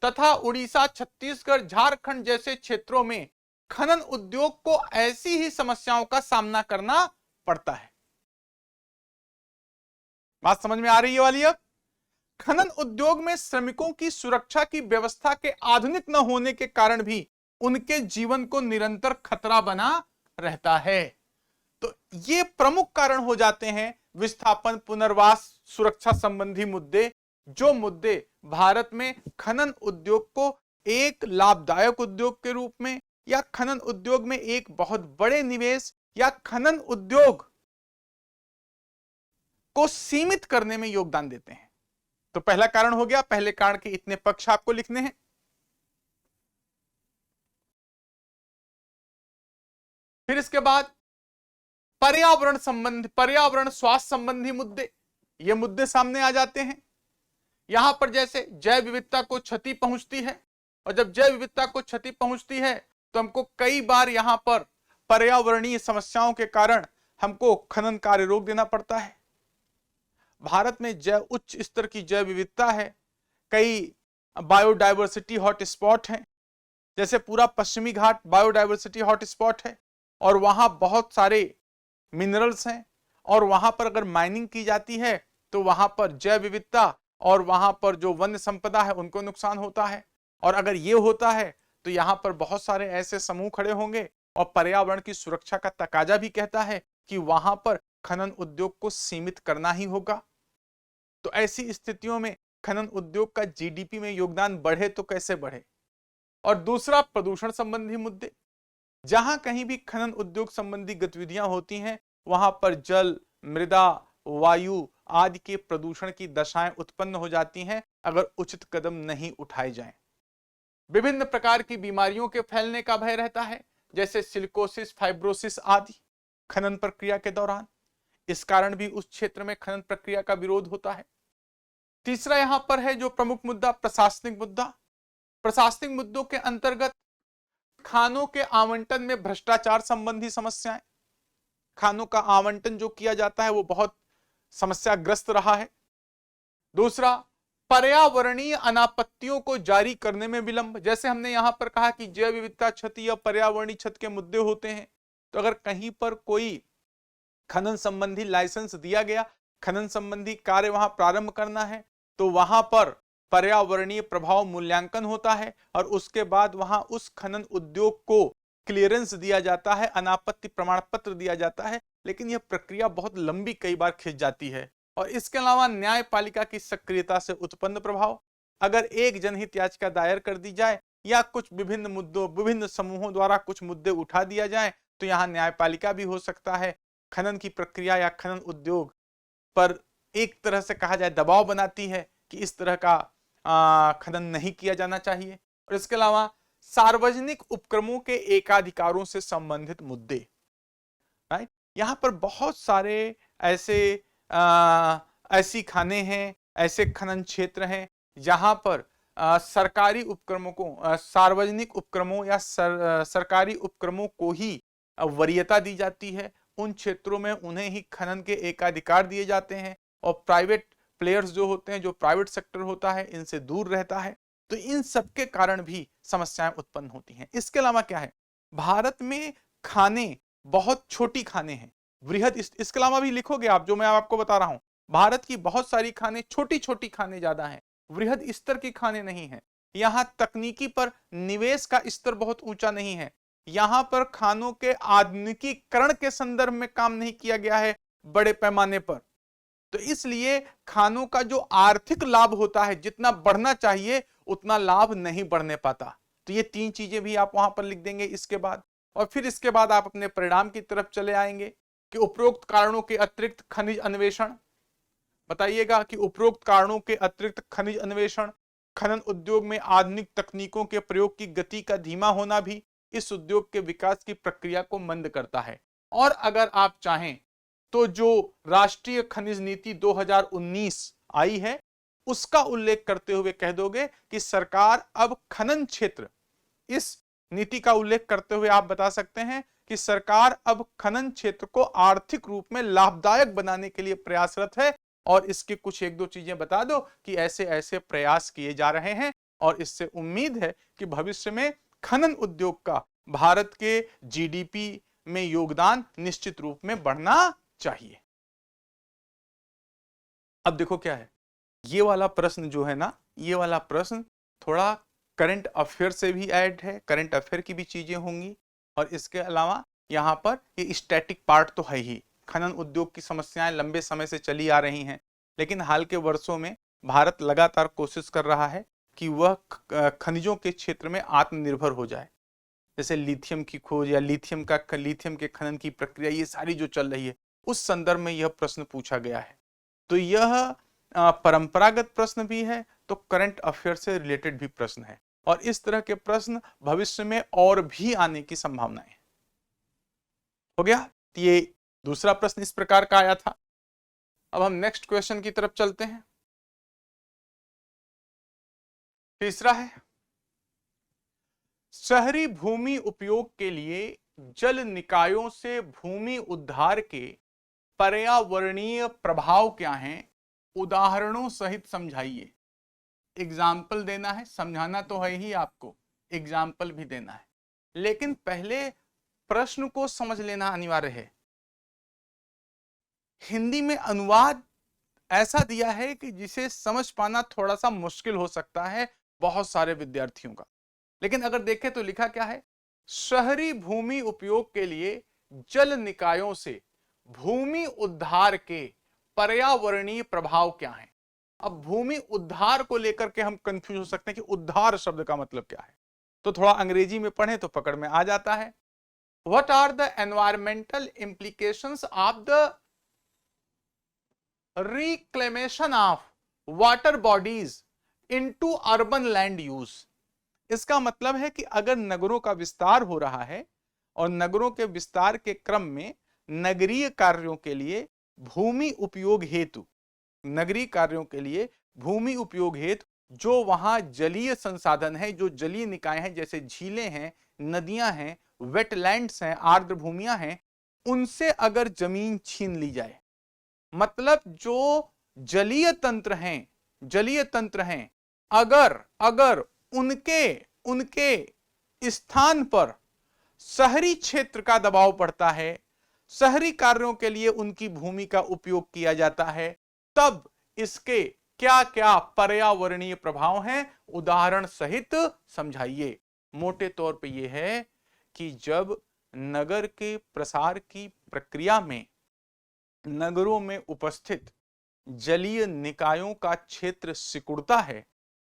तथा उड़ीसा, छत्तीसगढ़, झारखंड जैसे क्षेत्रों में खनन उद्योग को ऐसी ही समस्याओं का सामना करना पड़ता है। बात समझ में आ रही है वाली? अब खनन उद्योग में श्रमिकों की सुरक्षा की व्यवस्था के आधुनिक न होने के कारण भी उनके जीवन को निरंतर खतरा बना रहता है। तो ये प्रमुख कारण हो जाते हैं विस्थापन, पुनर्वास, सुरक्षा संबंधी मुद्दे, जो मुद्दे भारत में खनन उद्योग को एक लाभदायक उद्योग के रूप में या खनन उद्योग में एक बहुत बड़े निवेश या खनन उद्योग को सीमित करने में योगदान देते हैं। तो पहला कारण हो गया, पहले कारण के इतने पक्ष आपको लिखने हैं। फिर इसके बाद पर्यावरण स्वास्थ्य संबंधी मुद्दे, ये मुद्दे सामने आ जाते हैं। यहां पर जैसे जैव विविधता को क्षति पहुंचती है, और जब जैव विविधता को क्षति पहुंचती है तो हमको कई बार यहां पर पर्यावरणीय समस्याओं के कारण हमको खनन कार्य रोक देना पड़ता है। भारत में उच्च स्तर की जैव विविधता है, कई बायोडायवर्सिटी हॉटस्पॉट हैं, जैसे पूरा पश्चिमी घाट बायोडायवर्सिटी हॉटस्पॉट है और वहां बहुत सारे मिनरल्स हैं, और वहां पर अगर माइनिंग की जाती है तो वहां पर जैव विविधता और वहां पर जो वन्य संपदा है उनको नुकसान होता है। और अगर ये होता है तो यहां पर बहुत सारे ऐसे समूह खड़े होंगे, और पर्यावरण की सुरक्षा का तकाजा भी कहता है कि वहां पर खनन उद्योग को सीमित करना ही होगा। तो ऐसी स्थितियों में खनन उद्योग का जीडीपी में योगदान बढ़े तो कैसे बढ़े। और दूसरा प्रदूषण संबंधी मुद्दे, जहां कहीं भी खनन उद्योग संबंधी गतिविधियां होती हैं वहां पर जल, मृदा, वायु आदि के प्रदूषण की दशाएं उत्पन्न हो जाती हैं अगर उचित कदम नहीं उठाए जाएं। विभिन्न प्रकार की बीमारियों के फैलने का भय रहता है, जैसे सिलिकोसिस, फाइब्रोसिस आदि खनन प्रक्रिया के दौरान। इस कारण भी उस क्षेत्र में खनन प्रक्रिया का विरोध होता है। तीसरा यहां पर है जो प्रमुख मुद्दा, प्रशासनिक मुद्दा। प्रशासनिक मुद्दों के अंतर्गत खानों के आवंटन में भ्रष्टाचार संबंधी समस्याएं, खानों का आवंटन जो किया जाता है वो बहुत समस्याग्रस्त रहा है। दूसरा, पर्यावरणीय अनापत्तियों को जारी करने में विलंब, जैसे हमने यहां पर कहा कि जैव विविधता क्षति या पर्यावरणीय क्षति के मुद्दे होते हैं, तो अगर कहीं पर कोई खनन संबंधी लाइसेंस दिया गया, खनन संबंधी कार्य वहां प्रारंभ करना है, तो वहां पर पर्यावरणीय प्रभाव मूल्यांकन होता है और उसके बाद वहां उस खनन उद्योग को क्लियरेंस दिया जाता है, अनापत्ति प्रमाण पत्र दिया जाता है, लेकिन यह प्रक्रिया बहुत लंबी कई बार खिंच जाती है। और इसके अलावा न्यायपालिका की सक्रियता से उत्पन्न प्रभाव, अगर एक जनहित याचिका दायर कर दी जाए या कुछ विभिन्न मुद्दों, विभिन्न समूहों द्वारा कुछ मुद्दे उठा दिया जाए तो यहाँ न्यायपालिका भी हो सकता है खनन की प्रक्रिया या खनन उद्योग पर एक तरह से कहा जाए दबाव बनाती है कि इस तरह का खनन नहीं किया जाना चाहिए। और इसके अलावा सार्वजनिक उपक्रमों के एकाधिकारों से संबंधित मुद्दे, राइट, यहाँ पर बहुत सारे ऐसी खाने हैं, ऐसे खनन क्षेत्र हैं जहां पर सरकारी उपक्रमों को, सार्वजनिक उपक्रमों या सरकारी उपक्रमों को ही वरीयता दी जाती है। उन क्षेत्रों में उन्हें ही खनन के एकाधिकार दिए जाते हैं और प्राइवेट प्लेयर्स जो होते हैं, जो प्राइवेट सेक्टर होता है, इनसे दूर रहता है। तो इन सब के कारण भी समस्याएं उत्पन्न होती हैं। इसके अलावा क्या है, भारत में खाने बहुत छोटी खाने हैं, वृहद, इसके अलावा भी लिखोगे आप जो मैं आपको बता रहा हूं, भारत की बहुत सारी खाने छोटी छोटी खाने ज्यादा हैं, वृहद स्तर की खाने नहीं है। यहाँ तकनीकी पर निवेश का स्तर बहुत ऊंचा नहीं है, यहाँ पर खानों के आधुनिकीकरण के संदर्भ में काम नहीं किया गया है बड़े पैमाने पर। तो इसलिए खानों का जो आर्थिक लाभ होता है, जितना बढ़ना चाहिए उतना लाभ नहीं बढ़ने पाता। तो ये तीन चीजें भी आप वहां पर लिख देंगे इसके बाद। और फिर इसके बाद आप अपने परिणाम की तरफ चले आएंगे कि उपरोक्त कारणों के अतिरिक्त खनिज अन्वेषण, बताइएगा कि उपरोक्त कारणों के अतिरिक्त खनिज अन्वेषण, खनन उद्योग में आधुनिक तकनीकों के प्रयोग की गति का धीमा होना भी इस उद्योग के विकास की प्रक्रिया को मंद करता है। और अगर आप चाहें तो जो राष्ट्रीय खनिज नीति 2019 आई है उसका उल्लेख करते हुए कह दोगे कि सरकार अब खनन क्षेत्र, इस नीति का उल्लेख करते हुए आप बता सकते हैं कि सरकार अब खनन क्षेत्र को आर्थिक रूप में लाभदायक बनाने के लिए प्रयासरत है, और इसके कुछ एक दो चीजें बता दो कि ऐसे ऐसे प्रयास किए जा रहे हैं और इससे उम्मीद है कि भविष्य में खनन उद्योग का भारत के जीडीपी में योगदान निश्चित रूप में बढ़ना चाहिए। अब देखो क्या है, ये वाला प्रश्न जो है ना, ये वाला प्रश्न थोड़ा करंट अफेयर से भी ऐड है, करंट अफेयर की भी चीजें होंगी, और इसके अलावा यहां पर ये स्टैटिक पार्ट तो है ही। खनन उद्योग की समस्याएं लंबे समय से चली आ रही हैं, लेकिन हाल के वर्षों में भारत लगातार कोशिश कर रहा है कि वह खनिजों के क्षेत्र में आत्मनिर्भर हो जाए। जैसे लिथियम की खोज या लिथियम के खनन की प्रक्रिया, ये सारी जो चल रही है, उस संदर्भ में यह प्रश्न पूछा गया है। तो यह परंपरागत प्रश्न भी है, तो करंट अफेयर से रिलेटेड भी प्रश्न है, और इस तरह के प्रश्न भविष्य में और भी आने की संभावनाएं हो गया। ये दूसरा प्रश्न इस प्रकार का आया था। अब हम नेक्स्ट क्वेश्चन की तरफ चलते हैं। तीसरा है, शहरी भूमि उपयोग के लिए जल निकायों से भूमि उद्धार के पर्यावरणीय प्रभाव क्या हैं, उदाहरणों सहित समझाइए। एग्जाम्पल देना है, समझाना तो है ही आपको, एग्जाम्पल भी देना है, लेकिन पहले प्रश्न को समझ लेना अनिवार्य है। हिंदी में अनुवाद ऐसा दिया है कि जिसे समझ पाना थोड़ा सा मुश्किल हो सकता है बहुत सारे विद्यार्थियों का, लेकिन अगर देखें तो लिखा क्या है, शहरी भूमि उपयोग के लिए जल निकायों से भूमि उद्धार के पर्यावरणीय प्रभाव क्या हैं। अब भूमि उद्धार को लेकर के हम कंफ्यूज हो सकते हैं कि उद्धार शब्द का मतलब क्या है, तो थोड़ा अंग्रेजी में पढ़े तो पकड़ में आ जाता है। What are the environmental implications of the reclamation of water bodies into urban land use? इसका मतलब है कि अगर नगरों का विस्तार हो रहा है और नगरों के विस्तार के क्रम में नगरीय कार्यों के लिए भूमि उपयोग हेतु, नगरीय कार्यों के लिए भूमि उपयोग हेतु जो वहां जलीय संसाधन है, जो जलीय निकाय हैं, जैसे झीलें हैं, नदियां हैं, वेटलैंड्स हैं, आर्द्र भूमियां हैं, उनसे अगर जमीन छीन ली जाए, मतलब जो जलीय तंत्र हैं, अगर उनके स्थान पर शहरी क्षेत्र का दबाव पड़ता है, शहरी कार्यों के लिए उनकी भूमि का उपयोग किया जाता है, तब इसके क्या क्या पर्यावरणीय प्रभाव हैं, उदाहरण सहित समझाइए। मोटे तौर पे यह है कि जब नगर के प्रसार की प्रक्रिया में नगरों में उपस्थित जलीय निकायों का क्षेत्र सिकुड़ता है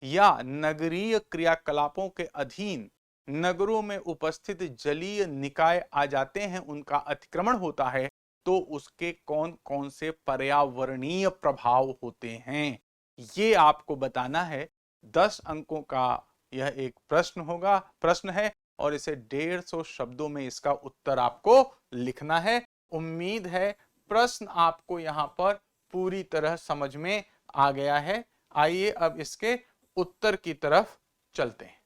या नगरीय क्रियाकलापों के अधीन नगरों में उपस्थित जलीय निकाय आ जाते हैं, उनका अतिक्रमण होता है, तो उसके कौन कौन से पर्यावरणीय प्रभाव होते हैं, ये आपको बताना है। 10 अंकों का यह एक प्रश्न है और इसे 150 शब्दों में इसका उत्तर आपको लिखना है। उम्मीद है प्रश्न आपको यहां पर पूरी तरह समझ में आ गया है। आइए अब इसके उत्तर की तरफ चलते हैं।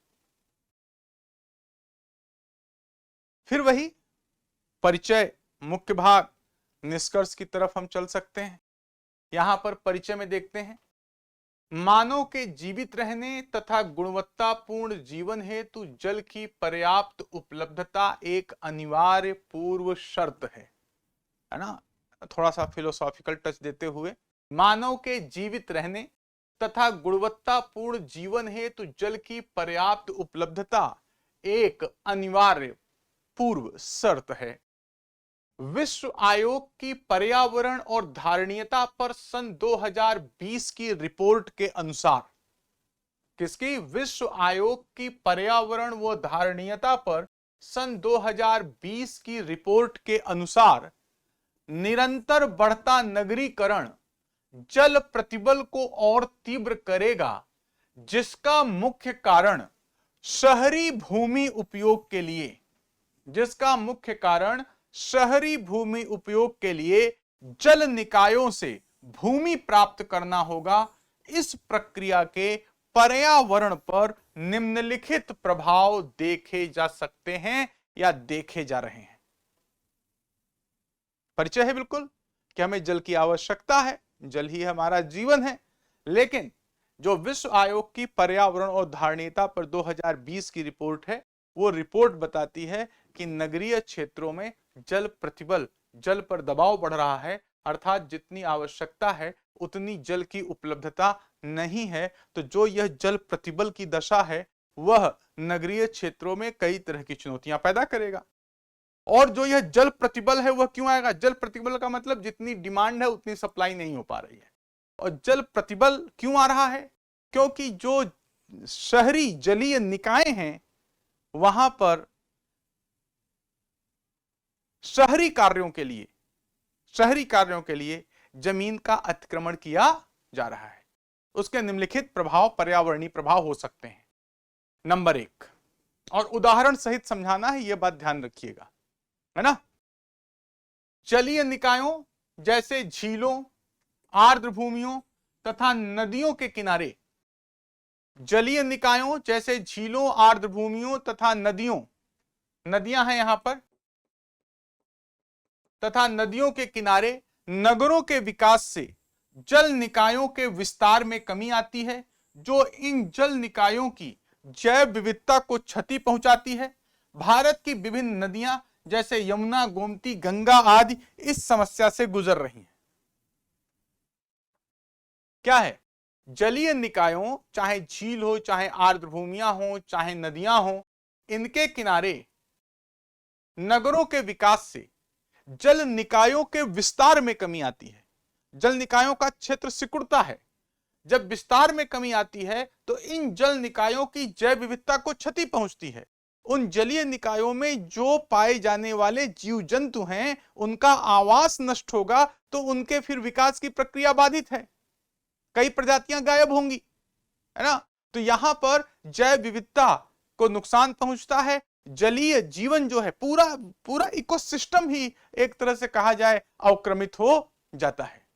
फिर वही परिचय, मुख्य भाग, निष्कर्ष की तरफ हम चल सकते हैं। यहां पर परिचय में देखते हैं, मानव के जीवित रहने तथा गुणवत्तापूर्ण जीवन हेतु जल की पर्याप्त उपलब्धता एक अनिवार्य पूर्व शर्त है ना। थोड़ा सा फिलोसॉफिकल टच देते हुए, मानव के जीवित रहने तथा गुणवत्तापूर्ण जीवन हेतु जल की पर्याप्त उपलब्धता एक अनिवार्य पूर्व शर्त है। विश्व आयोग की पर्यावरण और धारणीयता पर सन 2020 की रिपोर्ट के अनुसार, किसकी? विश्व आयोग की पर्यावरण व धारणीयता पर सन 2020 की रिपोर्ट के अनुसार निरंतर बढ़ता नगरीकरण जल प्रतिबल को और तीव्र करेगा, जिसका मुख्य कारण शहरी भूमि उपयोग के लिए जल निकायों से भूमि प्राप्त करना होगा। इस प्रक्रिया के पर्यावरण पर निम्नलिखित प्रभाव देखे जा सकते हैं या देखे जा रहे हैं। परिचय है बिल्कुल कि हमें जल की आवश्यकता है, जल ही हमारा जीवन है। लेकिन जो विश्व आयोग की पर्यावरण और धारणीयता पर 2020 की रिपोर्ट है, वो रिपोर्ट बताती है कि नगरीय क्षेत्रों में जल प्रतिबल, जल पर दबाव बढ़ रहा है, अर्थात जितनी आवश्यकता है उतनी जल की उपलब्धता नहीं है। तो जो यह जल प्रतिबल की दशा है वह नगरीय क्षेत्रों में कई तरह की चुनौतियां पैदा करेगा। और जो यह जल प्रतिबल है वह क्यों आएगा? जल प्रतिबल का मतलब जितनी डिमांड है उतनी सप्लाई नहीं हो पा रही है। और जल प्रतिबल क्यों आ रहा है? क्योंकि जो शहरी जलीय निकाय हैं वहां पर शहरी कार्यों के लिए जमीन का अतिक्रमण किया जा रहा है। उसके निम्नलिखित प्रभाव पर्यावरणीय प्रभाव हो सकते हैं। नंबर 1, और उदाहरण सहित समझाना है, यह बात ध्यान रखिएगा, है ना। जलीय निकायों जैसे झीलों, आर्द्र भूमियों तथा नदियों के किनारे, जलीय निकायों जैसे झीलों, आर्द्र भूमियों तथा नदियां हैं यहां पर, तथा नदियों के किनारे नगरों के विकास से जल निकायों के विस्तार में कमी आती है, जो इन जल निकायों की जैव विविधता को क्षति पहुंचाती है। भारत की विभिन्न नदियां जैसे यमुना, गोमती, गंगा आदि इस समस्या से गुजर रही हैं। क्या है? जलीय निकायों, चाहे झील हो, चाहे आर्द्र भूमियां हो, चाहे नदियां हो, इनके किनारे नगरों के विकास से जल निकायों के विस्तार में कमी आती है। जल निकायों का क्षेत्र सिकुड़ता है। जब विस्तार में कमी आती है तो इन जल निकायों की जैव विविधता को क्षति पहुंचती है। उन जलीय निकायों में जो पाए जाने वाले जीव जंतु हैं उनका आवास नष्ट होगा, तो उनके फिर विकास की प्रक्रिया बाधित है, कई प्रजातियां गायब होंगी, है ना। तो यहां पर जैव विविधता को नुकसान पहुंचता है। जलीय जीवन जो है पूरा इकोसिस्टम ही एक तरह से कहा जाए अवक्रमित हो जाता है।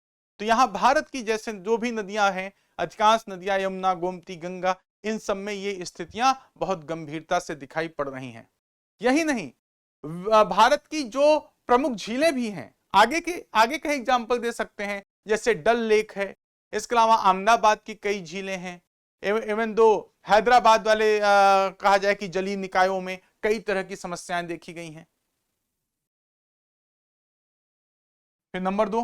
तो यहां भारत की जैसे जो भी नदियां हैं, अधिकांश नदियां यमुना, गोमती, गंगा, इन सब में ये स्थितियां बहुत गंभीरता से दिखाई पड़ रही हैं। यही नहीं, भारत की जो प्रमुख झीलें भी हैं, आगे के एग्जाम्पल दे सकते हैं, जैसे डल लेक है, इसके अलावा अहमदाबाद की कई झीलें हैं। इवन दो हैदराबाद वाले कहा जाए कि जलीय निकायों में कई तरह की समस्याएं देखी गई हैं। फिर नंबर 2,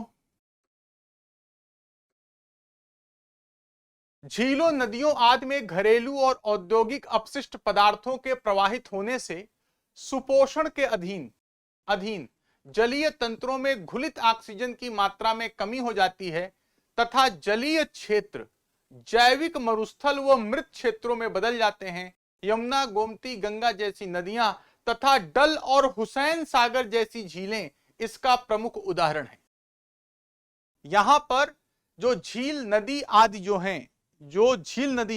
झीलों, नदियों आदि में घरेलू और औद्योगिक अपशिष्ट पदार्थों के प्रवाहित होने से सुपोषण के अधीन जलीय तंत्रों में घुलित ऑक्सीजन की मात्रा में कमी हो जाती है तथा जलीय क्षेत्र जैविक मरुस्थल व मृत क्षेत्रों में बदल जाते हैं। यमुना, गोमती, गंगा जैसी नदियां तथा डल और हुसैन सागर जैसी झीलें इसका प्रमुख उदाहरण है। यहां पर जो झील नदी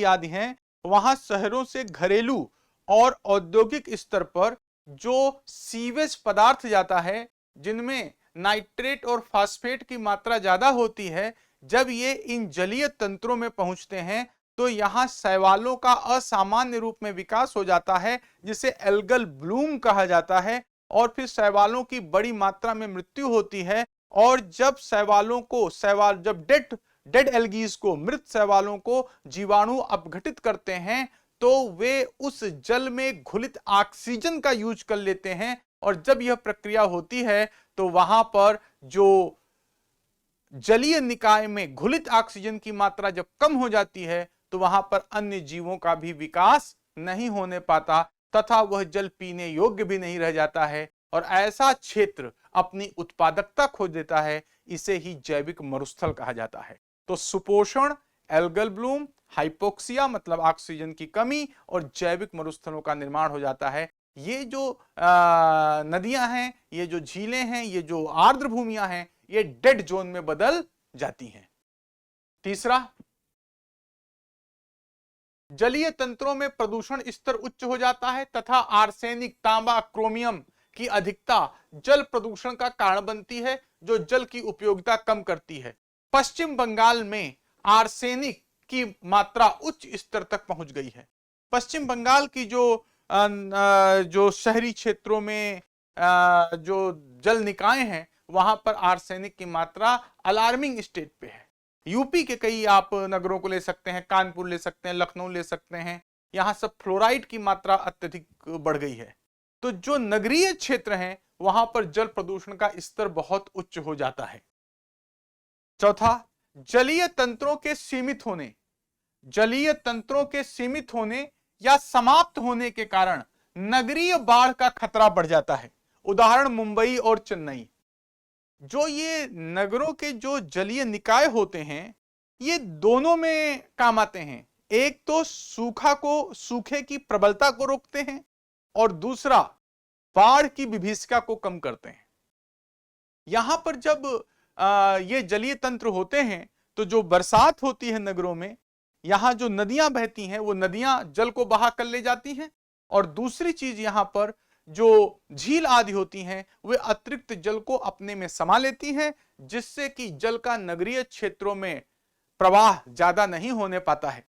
आदि हैं, वहां शहरों से घरेलू और औद्योगिक स्तर पर जो सीवेज पदार्थ जाता है, जिनमें नाइट्रेट और फास्फेट की मात्रा ज्यादा होती है, जब ये इन जलीय तंत्रों में पहुंचते हैं तो यहां शैवालों का असामान्य रूप में विकास हो जाता है, जिसे एल्गल ब्लूम कहा जाता है। और फिर शैवालों की बड़ी मात्रा में मृत्यु होती है। और जब जब डेड एल्गीज को, मृत शैवालों को जीवाणु अपघटित करते हैं तो वे उस जल में घुलित ऑक्सीजन का यूज कर लेते हैं। और जब यह प्रक्रिया होती है तो वहां पर जो जलीय निकाय में घुलित ऑक्सीजन की मात्रा जब कम हो जाती है तो वहां पर अन्य जीवों का भी विकास नहीं होने पाता तथा वह जल पीने योग्य भी नहीं रह जाता है और ऐसा क्षेत्र अपनी उत्पादकता खो देता है। इसे ही जैविक मरुस्थल कहा जाता है। तो सुपोषण, एल्गल ब्लूम, हाइपोक्सिया मतलब ऑक्सीजन की कमी और जैविक मरुस्थलों का निर्माण हो जाता है। ये जो नदियां हैं, ये जो झीलें हैं, ये जो आर्द्र भूमियां हैं, ये डेड जोन में बदल जाती हैं। तीसरा, जलीय तंत्रों में प्रदूषण स्तर उच्च हो जाता है तथा आर्सेनिक, तांबा, क्रोमियम की अधिकता जल प्रदूषण का कारण बनती है, जो जल की उपयोगिता कम करती है। पश्चिम बंगाल में आर्सेनिक की मात्रा उच्च स्तर तक पहुंच गई है। पश्चिम बंगाल की जो शहरी क्षेत्रों में जो जल निकाय हैं वहां पर आर्सेनिक की मात्रा अलार्मिंग स्टेट पे है। यूपी के कई आप नगरों को ले सकते हैं, कानपुर ले सकते हैं, लखनऊ ले सकते हैं, यहां सब फ्लोराइड की मात्रा अत्यधिक बढ़ गई है। तो जो नगरीय क्षेत्र हैं वहां पर जल प्रदूषण का स्तर बहुत उच्च हो जाता है। चौथा, जलीय तंत्रों के सीमित होने, जलीय तंत्रों के सीमित होने या समाप्त होने के कारण नगरीय बाढ़ का खतरा बढ़ जाता है। उदाहरण मुंबई और चेन्नई। जो ये नगरों के जो जलीय निकाय होते हैं ये दोनों में काम आते हैं। एक तो सूखे की प्रबलता को रोकते हैं और दूसरा बाढ़ की विभीषिका को कम करते हैं। यहां पर जब ये जलीय तंत्र होते हैं तो जो बरसात होती है नगरों में, यहां जो नदियां बहती हैं वो नदियां जल को बहा कर ले जाती हैं और दूसरी चीज यहां पर जो झील आदि होती हैं वे अतिरिक्त जल को अपने में समा लेती हैं, जिससे कि जल का नगरीय क्षेत्रों में प्रवाह ज्यादा नहीं होने पाता है।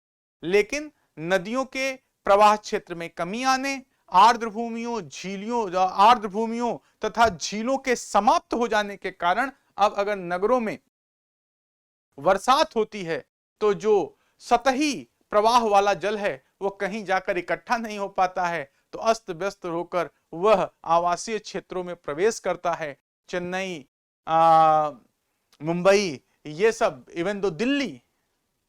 लेकिन नदियों के प्रवाह क्षेत्र में कमी आने, आर्द्र भूमियों तथा झीलों के समाप्त हो जाने के कारण अब अगर नगरों में बरसात होती है तो जो सतही प्रवाह वाला जल है वो कहीं जाकर इकट्ठा नहीं हो पाता है, तो अस्त व्यस्त होकर वह आवासीय क्षेत्रों में प्रवेश करता है। चेन्नई, मुंबई, ये सब, इवन दो दिल्ली,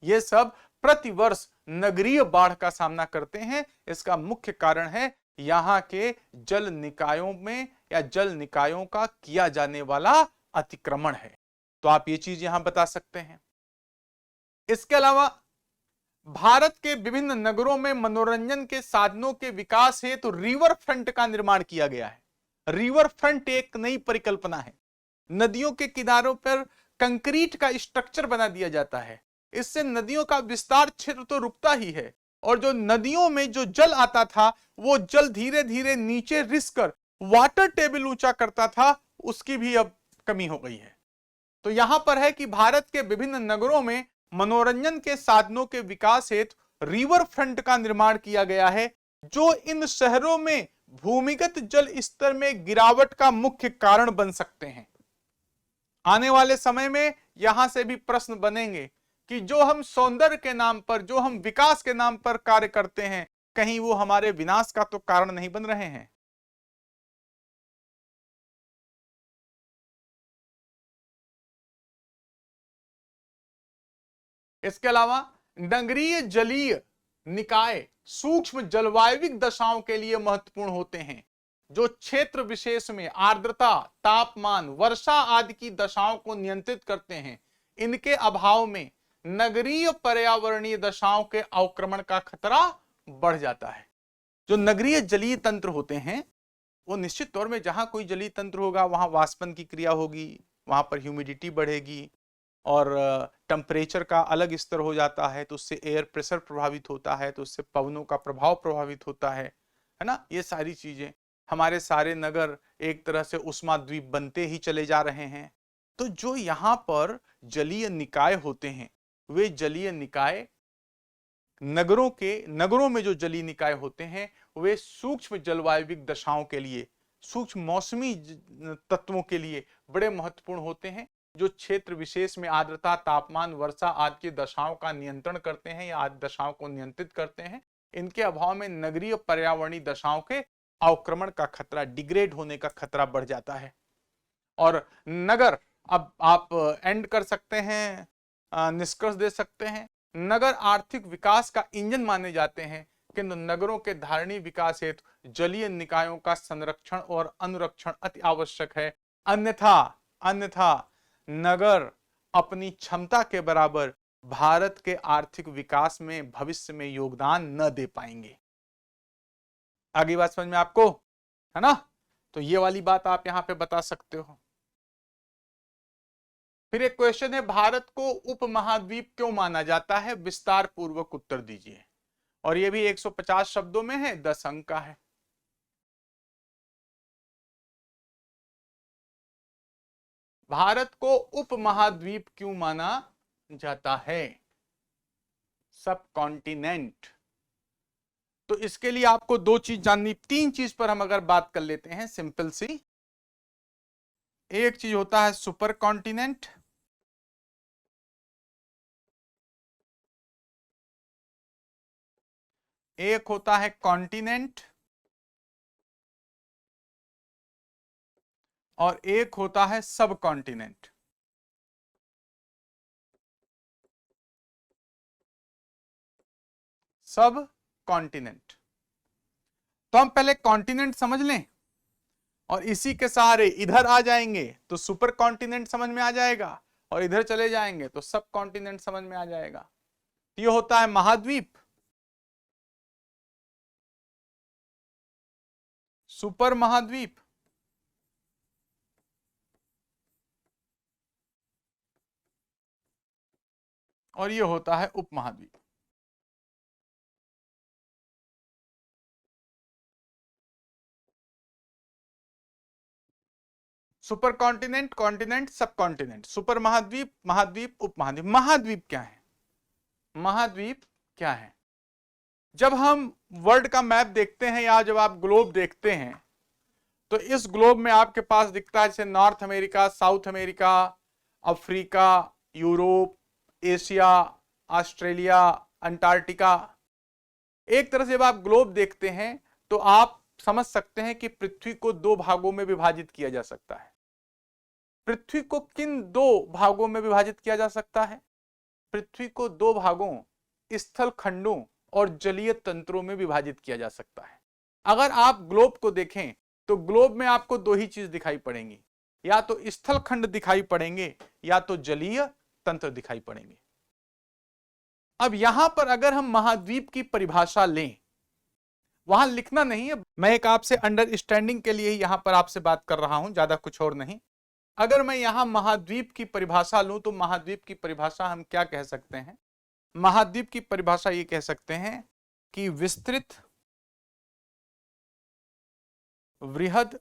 ये सब प्रतिवर्ष नगरीय बाढ़ का सामना करते हैं। इसका मुख्य कारण है यहां के जल निकायों में या जल निकायों का किया जाने वाला अतिक्रमण है। तो आप ये चीज यहां बता सकते हैं। इसके अलावा भारत के विभिन्न नगरों में मनोरंजन के साधनों के विकास हेतु रिवर फ्रंट का निर्माण किया गया है। रिवर फ्रंट एक नई परिकल्पना है। नदियों के किनारों पर कंक्रीट का स्ट्रक्चर बना दिया जाता है। इससे नदियों का विस्तार क्षेत्र तो रुकता ही है और जो नदियों में जो जल आता था वो जल धीरे धीरे नीचे रिस कर वाटर टेबल ऊंचा करता था, उसकी भी अब कमी हो गई है। तो यहां पर है कि भारत के विभिन्न नगरों में मनोरंजन के साधनों के विकास हेतु रिवर फ्रंट का निर्माण किया गया है, जो इन शहरों में भूमिगत जल स्तर में गिरावट का मुख्य कारण बन सकते हैं। आने वाले समय में यहां से भी प्रश्न बनेंगे कि जो हम सौंदर्य के नाम पर, जो हम विकास के नाम पर कार्य करते हैं, कहीं वो हमारे विनाश का तो कारण नहीं बन रहे हैं। इसके अलावा नगरीय जलीय निकाय सूक्ष्म जलवायविक दशाओं के लिए महत्वपूर्ण होते हैं, जो क्षेत्र विशेष में आर्द्रता, तापमान, वर्षा आदि की दशाओं को नियंत्रित करते हैं। इनके अभाव में नगरीय पर्यावरणीय दशाओं के अवक्रमण का खतरा बढ़ जाता है। जो नगरीय जलीय तंत्र होते हैं वो निश्चित तौर में, जहां कोई जलीय तंत्र होगा वहां वाष्पन की क्रिया होगी, वहां पर ह्यूमिडिटी बढ़ेगी और टेम्परेचर का अलग स्तर हो जाता है, तो उससे एयर प्रेशर प्रभावित होता है, तो उससे पवनों का प्रभाव प्रभावित होता है ना। ये सारी चीजें, हमारे सारे नगर एक तरह से उष्माद्वीप बनते ही चले जा रहे हैं। तो जो यहाँ पर जलीय निकाय होते हैं वे जलीय निकाय नगरों में जो जलीय निकाय होते हैं वे सूक्ष्म जलवायविक दशाओं के लिए, सूक्ष्म मौसमी तत्वों के लिए बड़े महत्वपूर्ण होते हैं, जो क्षेत्र विशेष में आर्द्रता, तापमान, वर्षा आदि की दशाओं का नियंत्रण करते हैं या आदि दशाओं को नियंत्रित करते हैं। इनके अभाव में नगरीय पर्यावरणीय दशाओं के अवक्रमण का खतरा, डिग्रेड होने का खतरा बढ़ जाता है। और नगर, अब आप एंड कर सकते हैं, निष्कर्ष दे सकते हैं, नगर आर्थिक विकास का इंजन माने जाते हैं, किंतु नगरों के धारणीय विकास हेतु जलीय निकायों का संरक्षण और अनुरक्षण अति आवश्यक है। अन्यथा नगर अपनी क्षमता के बराबर भारत के आर्थिक विकास में भविष्य में योगदान न दे पाएंगे। आगे बात समझ में आपको, है ना। तो ये वाली बात आप यहां पे बता सकते हो। फिर एक क्वेश्चन है, भारत को उपमहाद्वीप क्यों माना जाता है? विस्तार पूर्वक उत्तर दीजिए। और ये भी 150 शब्दों में है, 10 अंक का है। भारत को उपमहाद्वीप क्यों माना जाता है, सब कॉन्टिनेंट? तो इसके लिए आपको दो चीज जाननी, तीन चीज पर हम अगर बात कर लेते हैं सिंपल सी। एक चीज होता है सुपर कॉन्टिनेंट, एक होता है कॉन्टिनेंट, और एक होता है सब कॉन्टिनेंट। सब कॉन्टिनेंट। तो हम पहले कॉन्टिनेंट समझ लें और इसी के सहारे इधर आ जाएंगे तो सुपर कॉन्टिनेंट समझ में आ जाएगा, और इधर चले जाएंगे तो सब कॉन्टिनेंट समझ में आ जाएगा। ये होता है महाद्वीप, सुपर महाद्वीप, और ये होता है उपमहाद्वीप। सुपर कॉन्टिनेंट, कॉन्टिनेंट, सब कॉन्टिनेंट, सुपर महाद्वीप, महाद्वीप, उपमहाद्वीप। महाद्वीप क्या है? महाद्वीप क्या है? जब हम वर्ल्ड का मैप देखते हैं या जब आप ग्लोब देखते हैं तो इस ग्लोब में आपके पास दिखता है जैसे north America, south America, Africa, Europe, Asia, Australia, Antarctica. एक तरह से जब आप ग्लोब देखते हैं तो आप समझ सकते हैं कि पृथ्वी को दो भागों में विभाजित किया जा सकता है। पृथ्वी को किन दो भागों में विभाजित किया जा सकता है? पृथ्वी को दो भागों, स्थल खंडों और जलीय तंत्रों में विभाजित किया जा सकता है। अगर आप ग्लोब को देखें तो ग्लोब में आपको दो ही चीज दिखाई पड़ेंगी, या तो स्थल खंड दिखाई पड़ेंगे या तो जलीय तंत्र दिखाई पड़ेंगे। अब यहां पर अगर हम महाद्वीप की परिभाषा लें, वहां लिखना नहीं है, मैं एक आपसे अंडरस्टैंडिंग के लिए ही यहां पर आपसे बात कर रहा हूं, ज्यादा कुछ और नहीं। अगर मैं यहां महाद्वीप की परिभाषा लूं तो महाद्वीप की परिभाषा हम क्या कह सकते हैं? महाद्वीप की परिभाषा ये कह सकते हैं कि विस्तृत, वृहद,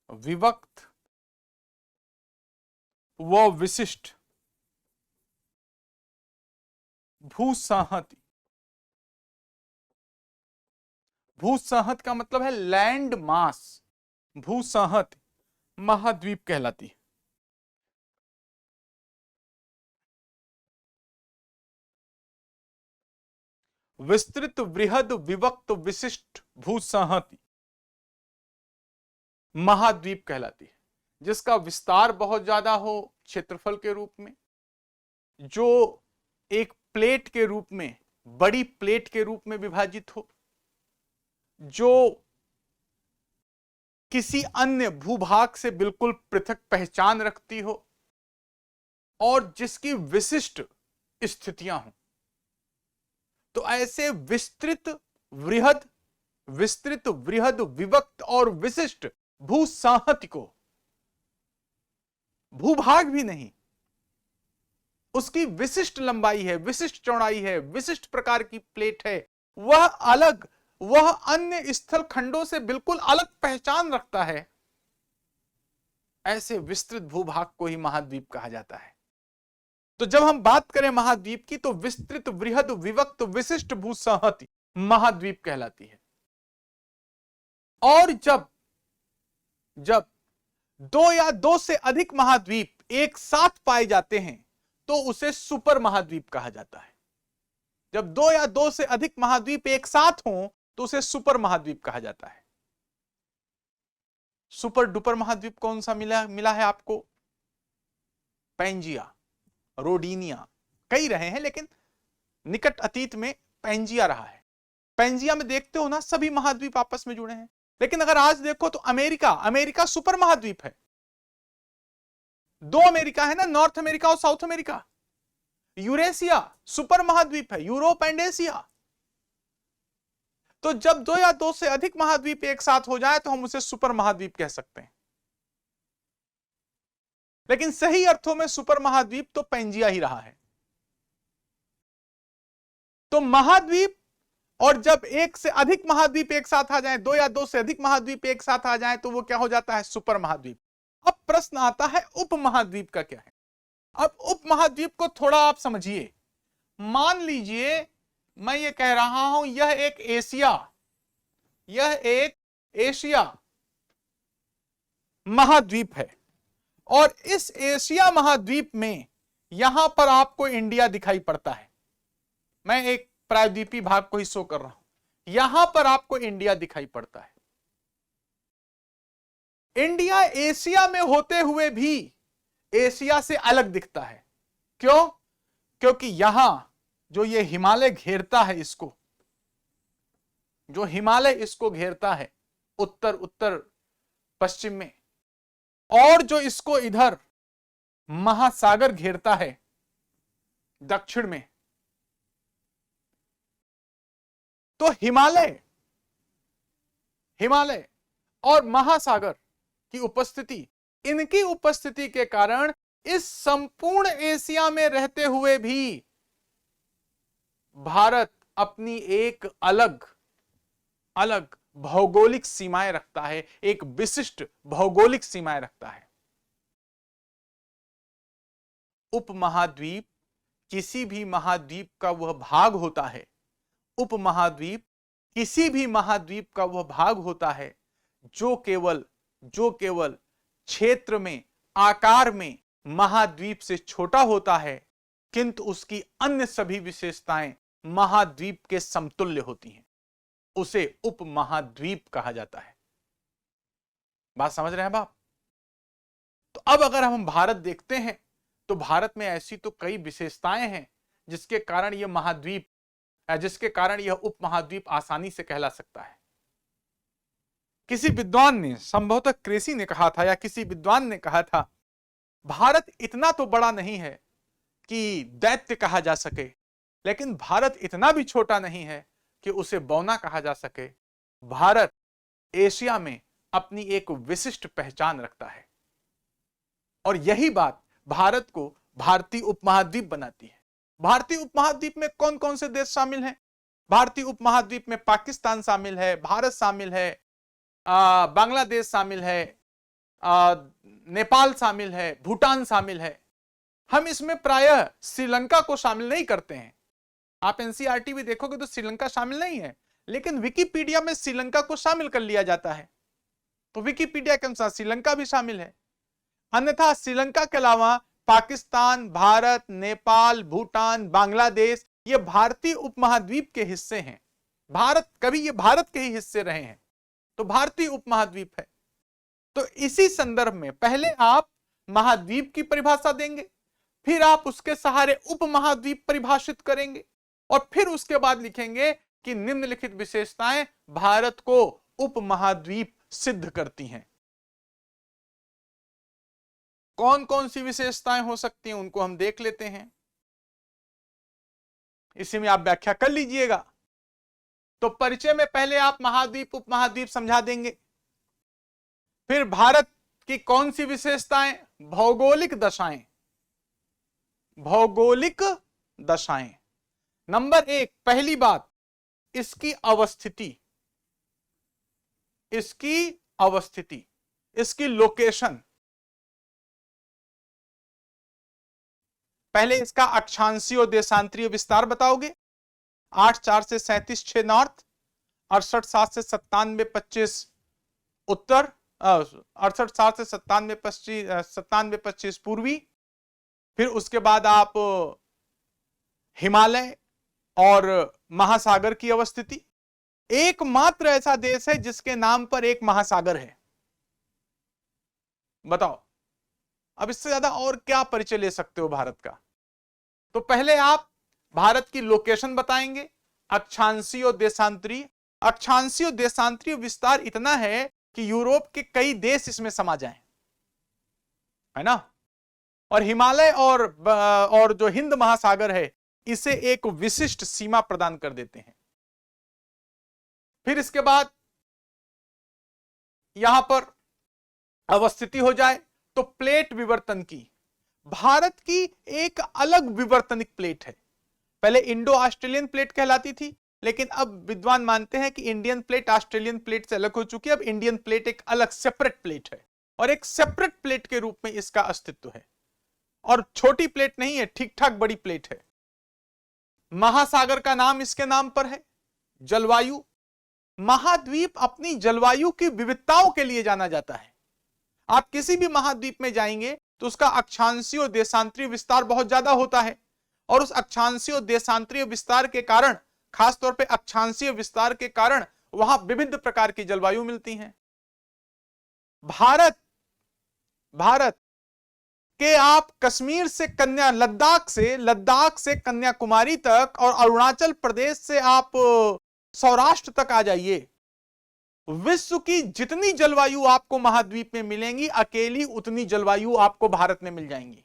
विभक्त व विशिष्ट भूसंहति। भूसंहत का मतलब है लैंड मास, भूसंहत महाद्वीप कहलाती है। विस्तृत, वृहद, विभक्त, विशिष्ट भूसंहति महाद्वीप कहलाती है, जिसका विस्तार बहुत ज्यादा हो क्षेत्रफल के रूप में, जो एक प्लेट के रूप में, बड़ी प्लेट के रूप में विभाजित हो, जो किसी अन्य भूभाग से बिल्कुल पृथक पहचान रखती हो, और जिसकी विशिष्ट स्थितियां हों। तो ऐसे विस्तृत, वृहद, विस्तृत, वृहद, विभक्त और विशिष्ट भूसंहति को, भूभाग भी नहीं, उसकी विशिष्ट लंबाई है, विशिष्ट चौड़ाई है, विशिष्ट प्रकार की प्लेट है, वह अलग, वह अन्य स्थल खंडों से बिल्कुल अलग पहचान रखता है, ऐसे विस्तृत भूभाग को ही महाद्वीप कहा जाता है। तो जब हम बात करें महाद्वीप की तो विस्तृत, वृहद, विभक्त, विशिष्ट भूसंहति महाद्वीप कहलाती है। और जब दो या दो से अधिक महाद्वीप एक साथ पाए जाते हैं तो उसे सुपर महाद्वीप कहा जाता है। जब दो या दो से अधिक महाद्वीप एक साथ हों तो उसे सुपर महाद्वीप कहा जाता है। सुपर डुपर महाद्वीप कौन सा मिला है आपको? पैंजिया, रोडीनिया, कई रहे हैं लेकिन निकट अतीत में पैंजिया रहा है। पैंजिया में देखते हो ना, सभी महाद्वीप आपस में जुड़े हैं। लेकिन अगर आज देखो तो अमेरिका सुपर महाद्वीप है। दो अमेरिका है ना, नॉर्थ अमेरिका और साउथ अमेरिका। यूरेशिया सुपर महाद्वीप है, यूरोप एंड एशिया। तो जब दो या दो से अधिक महाद्वीप एक साथ हो जाए तो हम उसे सुपर महाद्वीप कह सकते हैं। लेकिन सही अर्थों में सुपर महाद्वीप तो पैंजिया ही रहा है। तो महाद्वीप, और जब एक से अधिक महाद्वीप एक साथ आ जाए, दो या दो से अधिक महाद्वीप एक साथ आ जाए तो वो क्या हो जाता है? सुपर महाद्वीप। अब प्रश्न आता है उपमहाद्वीप का क्या है। अब उपमहाद्वीप को थोड़ा आप समझिए। मान लीजिए मैं ये कह रहा हूं यह एक एशिया महाद्वीप है, और इस एशिया महाद्वीप में यहां पर आपको इंडिया दिखाई पड़ता है। मैं एक प्रायद्वीपीय भाग को ही शो कर रहा हूं, यहां पर आपको इंडिया दिखाई पड़ता है। इंडिया एशिया में होते हुए भी एशिया से अलग दिखता है। क्यों? क्योंकि यहां जो ये हिमालय घेरता है, जो हिमालय इसको घेरता है उत्तर पश्चिम में, और जो इसको इधर महासागर घेरता है दक्षिण में, तो हिमालय और महासागर की उपस्थिति, इनकी उपस्थिति के कारण इस संपूर्ण एशिया में रहते हुए भी भारत अपनी एक अलग भौगोलिक सीमाएं रखता है, एक विशिष्ट भौगोलिक सीमाएं रखता है। उपमहाद्वीप किसी भी महाद्वीप का वह भाग होता है, उपमहाद्वीप किसी भी महाद्वीप का वह भाग होता है जो केवल क्षेत्र में, आकार में महाद्वीप से छोटा होता है, किंतु उसकी अन्य सभी विशेषताएं महाद्वीप के समतुल्य होती हैं। उसे उपमहाद्वीप कहा जाता है। बात समझ रहे हैं बाप? तो अब अगर हम भारत देखते हैं तो भारत में ऐसी तो कई विशेषताएं हैं जिसके कारण यह उपमहाद्वीप आसानी से कहला सकता है। किसी विद्वान ने, संभवतः क्रेसी ने कहा था, या किसी विद्वान ने कहा था, भारत इतना तो बड़ा नहीं है कि दैत्य कहा जा सके, लेकिन भारत इतना भी छोटा नहीं है कि उसे बौना कहा जा सके। भारत एशिया में अपनी एक विशिष्ट पहचान रखता है, और यही बात भारत को भारतीय उपमहाद्वीप बनाती है। भारतीय उपमहाद्वीप में कौन कौन से देश शामिल हैं? भारतीय उपमहाद्वीप में पाकिस्तान शामिल है, भारत शामिल है, बांग्लादेश शामिल है, नेपाल शामिल है, भूटान शामिल है। हम इसमें प्रायः श्रीलंका को शामिल नहीं करते हैं। आप एनसीईआरटी भी देखोगे तो श्रीलंका शामिल नहीं है, लेकिन विकिपीडिया में श्रीलंका को शामिल कर लिया जाता है, तो विकिपीडिया के अनुसार श्रीलंका भी शामिल है। अन्यथा श्रीलंका के अलावा पाकिस्तान, भारत, नेपाल, भूटान, बांग्लादेश ये भारतीय उपमहाद्वीप के हिस्से हैं। कभी ये भारत के ही हिस्से रहे हैं, तो भारतीय उपमहाद्वीप है। तो इसी संदर्भ में पहले आप महाद्वीप की परिभाषा देंगे, फिर आप उसके सहारे उपमहाद्वीप परिभाषित करेंगे, और फिर उसके बाद लिखेंगे कि निम्नलिखित विशेषताएं भारत को उपमहाद्वीप सिद्ध करती हैं। कौन कौन सी विशेषताएं हो सकती हैं उनको हम देख लेते हैं, इसी में आप व्याख्या कर लीजिएगा। तो परिचय में पहले आप महाद्वीप उपमहाद्वीप समझा देंगे, फिर भारत की कौन सी विशेषताएं, भौगोलिक दशाएं। नंबर 1, पहली बात, इसकी अवस्थिति, इसकी लोकेशन। पहले इसका अक्षांशीय और देशांतरीय विस्तार बताओगे। 8,4 से 37,6 नॉर्थ, 68,7 से 97,25 उत्तर, 68,7 से 97,25 पूर्वी। फिर उसके बाद आप हिमालय और महासागर की अवस्थिति। एकमात्र ऐसा देश है जिसके नाम पर एक महासागर है, बताओ। अब इससे ज्यादा और क्या परिचय ले सकते हो भारत का? तो पहले आप भारत की लोकेशन बताएंगे, अक्षांशीय और देशांतरीय। अक्षांशीय और देशांतरीय विस्तार इतना है कि यूरोप के कई देश इसमें समा जाएं, है ना। और हिमालय और जो हिंद महासागर है इसे एक विशिष्ट सीमा प्रदान कर देते हैं। फिर इसके बाद यहां पर अवस्थिति हो जाए तो प्लेट विवर्तन की, भारत की एक अलग विवर्तनिक प्लेट है। पहले इंडो ऑस्ट्रेलियन प्लेट कहलाती थी, लेकिन अब विद्वान मानते हैं कि इंडियन प्लेट ऑस्ट्रेलियन प्लेट से अलग हो चुकी है। अब इंडियन प्लेट एक अलग सेपरेट प्लेट है, और एक सेपरेट प्लेट के रूप में इसका अस्तित्व है, और छोटी प्लेट नहीं है, ठीक ठाक बड़ी प्लेट है। महासागर का नाम इसके नाम पर है, जलवायु। महाद्वीप अपनी जलवायु की विविधताओं के लिए जाना जाता है। आप किसी भी महाद्वीप में जाएंगे तो उसका अक्षांशीय और देशांतरीय विस्तार बहुत ज्यादा होता है, और उस अक्षांशीय और देशांतरीय विस्तार के कारण, खासतौर पे अक्षांशीय विस्तार के कारण, वहां विभिन्न प्रकार की जलवायु मिलती हैं। भारत के आप कश्मीर से लद्दाख से कन्याकुमारी तक, और अरुणाचल प्रदेश से आप सौराष्ट्र तक आ जाइए, विश्व की जितनी जलवायु आपको महाद्वीप में मिलेंगी, अकेली उतनी जलवायु आपको भारत में मिल जाएंगी।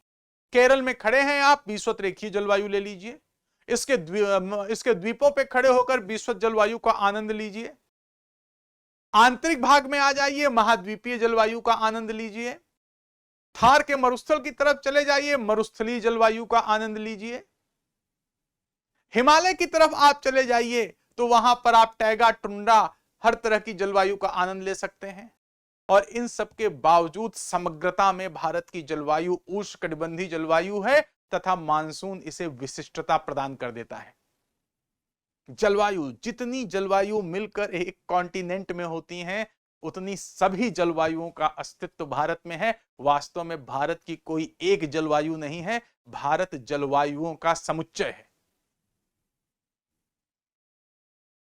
केरल में खड़े हैं आप, विषुवत रेखीय जलवायु ले लीजिए, इसके द्वीपों पे खड़े होकर विषुवत जलवायु का आनंद लीजिए। आंतरिक भाग में आ जाइए, महाद्वीपीय जलवायु का आनंद लीजिए। थार के मरुस्थल की तरफ चले जाइए, मरुस्थलीय जलवायु का आनंद लीजिए। हिमालय की तरफ आप चले जाइए तो वहां पर आप टैगा, टुंड्रा, हर तरह की जलवायु का आनंद ले सकते हैं। और इन सब के बावजूद समग्रता में भारत की जलवायु उष्णकटिबंधीय जलवायु है, तथा मानसून इसे विशिष्टता प्रदान कर देता है। जितनी जलवायु मिलकर एक कॉन्टिनेंट में होती हैं, उतनी सभी जलवायुओं का अस्तित्व भारत में है। वास्तव में भारत की कोई एक जलवायु नहीं है, भारत जलवायुओं का समुच्चय है।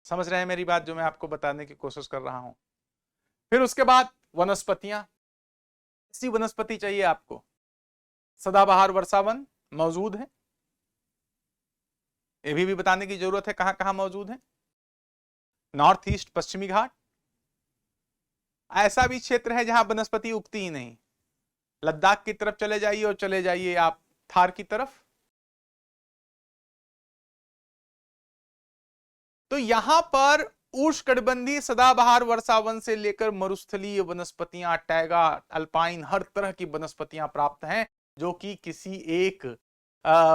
समझ रहे हैं मेरी बात, जो मैं आपको बताने की कोशिश कर रहा हूं। फिर उसके बाद वनस्पतियां। ऐसी वनस्पति चाहिए आपको, सदाबहार वर्षावन मौजूद है। ये भी बताने की जरूरत है कहां कहां मौजूद है। नॉर्थ ईस्ट, पश्चिमी घाट, ऐसा भी क्षेत्र है जहां वनस्पति उगती ही नहीं। लद्दाख की तरफ चले जाइए, और चले जाइए आप थार की तरफ, तो यहां पर उष्णकटिबंधीय सदाबहार वर्षावन से लेकर मरुस्थलीय वनस्पतियां, टैगा, अल्पाइन, हर तरह की वनस्पतियां प्राप्त हैं, जो कि किसी एक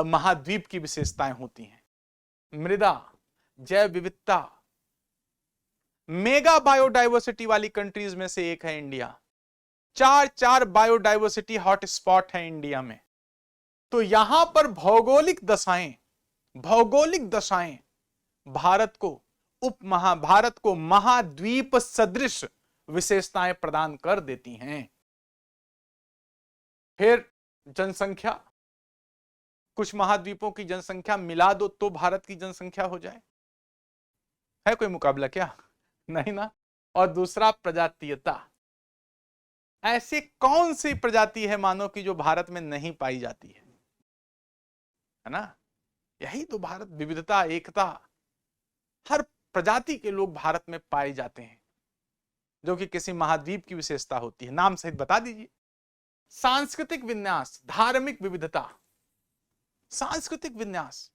महाद्वीप की विशेषताएं होती हैं। मृदा, जैव विविधता, मेगा बायोडाइवर्सिटी वाली कंट्रीज में से एक है इंडिया। चार बायोडाइवर्सिटी हॉटस्पॉट है इंडिया में। तो यहां पर भौगोलिक दशाएं भारत को महाद्वीप सदृश विशेषताएं प्रदान कर देती हैं। फिर जनसंख्या, कुछ महाद्वीपों की जनसंख्या मिला दो तो भारत की जनसंख्या हो जाए। है कोई मुकाबला क्या? नहीं ना। और दूसरा प्रजातीयता, ऐसी कौन सी प्रजाति है मानव की जो भारत में नहीं पाई जाती है ना? यही तो भारत, विविधता, एकता, हर प्रजाति के लोग भारत में पाए जाते हैं, जो कि किसी महाद्वीप की विशेषता होती है। नाम सहित बता दीजिए। सांस्कृतिक विन्यास, धार्मिक विविधता, सांस्कृतिक विन्यास,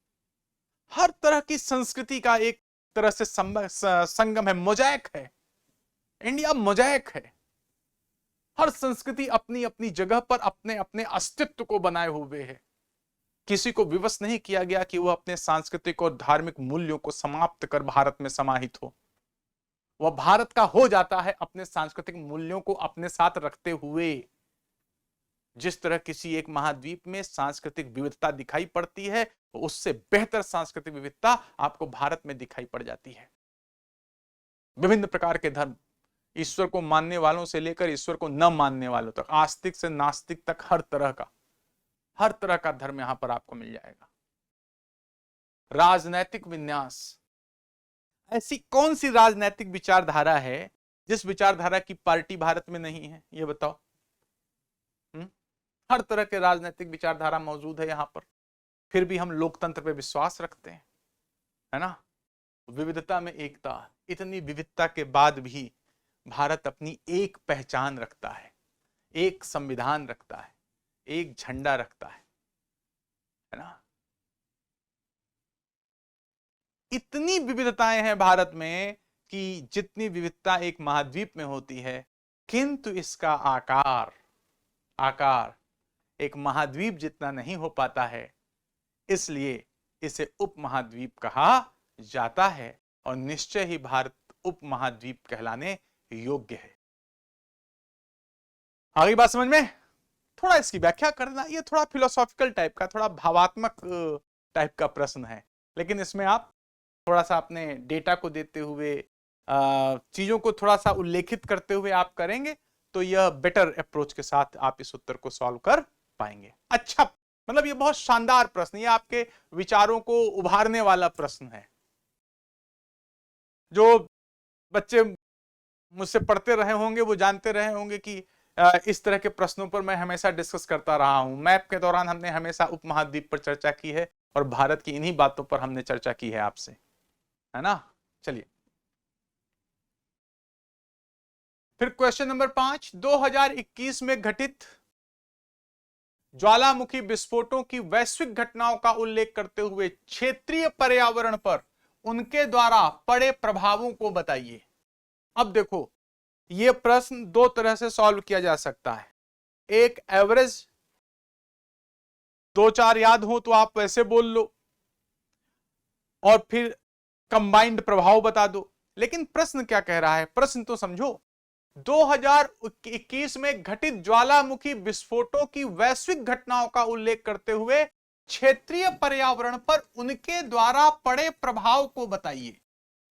हर तरह की संस्कृति का एक तरह से संगम है, मोज़ेक है। इंडिया मोज़ेक है। हर संस्कृति अपनी अपनी जगह पर अपने अपने अस्तित्व को बनाए हुए है। किसी को विवश नहीं किया गया कि वह अपने सांस्कृतिक और धार्मिक मूल्यों को समाप्त कर भारत में समाहित हो। वह भारत का हो जाता है अपने सांस्कृतिक मूल्यों को अपने साथ रखते हुए। जिस तरह किसी एक महाद्वीप में सांस्कृतिक विविधता दिखाई पड़ती है, उससे बेहतर सांस्कृतिक विविधता आपको भारत में दिखाई पड़ जाती है। विभिन्न प्रकार के धर्म, ईश्वर को मानने वालों से लेकर ईश्वर को न मानने वालों तक, आस्तिक से नास्तिक तक, हर तरह का धर्म यहां पर आपको मिल जाएगा। राजनैतिक विन्यास, ऐसी कौन सी राजनैतिक विचारधारा है जिस विचारधारा की पार्टी भारत में नहीं है? ये बताओ। हर तरह के राजनैतिक विचारधारा मौजूद है यहां पर, फिर भी हम लोकतंत्र पे विश्वास रखते हैं, है ना? विविधता में एकता, इतनी विविधता के बाद भी भारत अपनी एक पहचान रखता है, एक संविधान रखता है, एक झंडा रखता है ना? इतनी विविधताएं हैं भारत में कि जितनी विविधता एक महाद्वीप में होती है, किंतु इसका आकार एक महाद्वीप जितना नहीं हो पाता है, इसलिए इसे उपमहाद्वीप कहा जाता है, और निश्चय ही भारत उपमहाद्वीप कहलाने योग्य है। आ गई बात समझ में? थोड़ा इसकी व्याख्या करना, ये थोड़ा फिलोसॉफिकल टाइप का, थोड़ा भावात्मक टाइप का प्रश्न है, लेकिन इसमें आप थोड़ा सा अपने डेटा को देते हुए, चीजों को थोड़ा सा उल्लेखित करते हुए आप करेंगे तो यह बेटर अप्रोच के साथ आप इस उत्तर को सॉल्व कर पाएंगे। अच्छा, मतलब ये बहुत शानदार प्रश्न, ये आपके विचारों को उभारने वाला प्रश्न है। जो बच्चे मुझसे पढ़ते रहे होंगे वो जानते रहे होंगे कि इस तरह के प्रश्नों पर मैं हमेशा डिस्कस करता रहा हूं। मैप के दौरान हमने हमेशा उपमहाद्वीप पर चर्चा की है और भारत की इन्हीं बातों पर हमने चर्चा की है आपसे, है ना? चलिए फिर क्वेश्चन नंबर 5, 2021 में घटित ज्वालामुखी विस्फोटों की वैश्विक घटनाओं का उल्लेख करते हुए क्षेत्रीय पर्यावरण पर उनके द्वारा पड़े प्रभावों को बताइए। अब देखो, यह प्रश्न दो तरह से सॉल्व किया जा सकता है। एक एवरेज 2-4 याद हो तो आप वैसे बोल लो, और फिर कंबाइंड प्रभाव बता दो। लेकिन प्रश्न क्या कह रहा है, प्रश्न तो समझो। 2021 में घटित ज्वालामुखी विस्फोटों की वैश्विक घटनाओं का उल्लेख करते हुए क्षेत्रीय पर्यावरण पर उनके द्वारा पड़े प्रभाव को बताइए।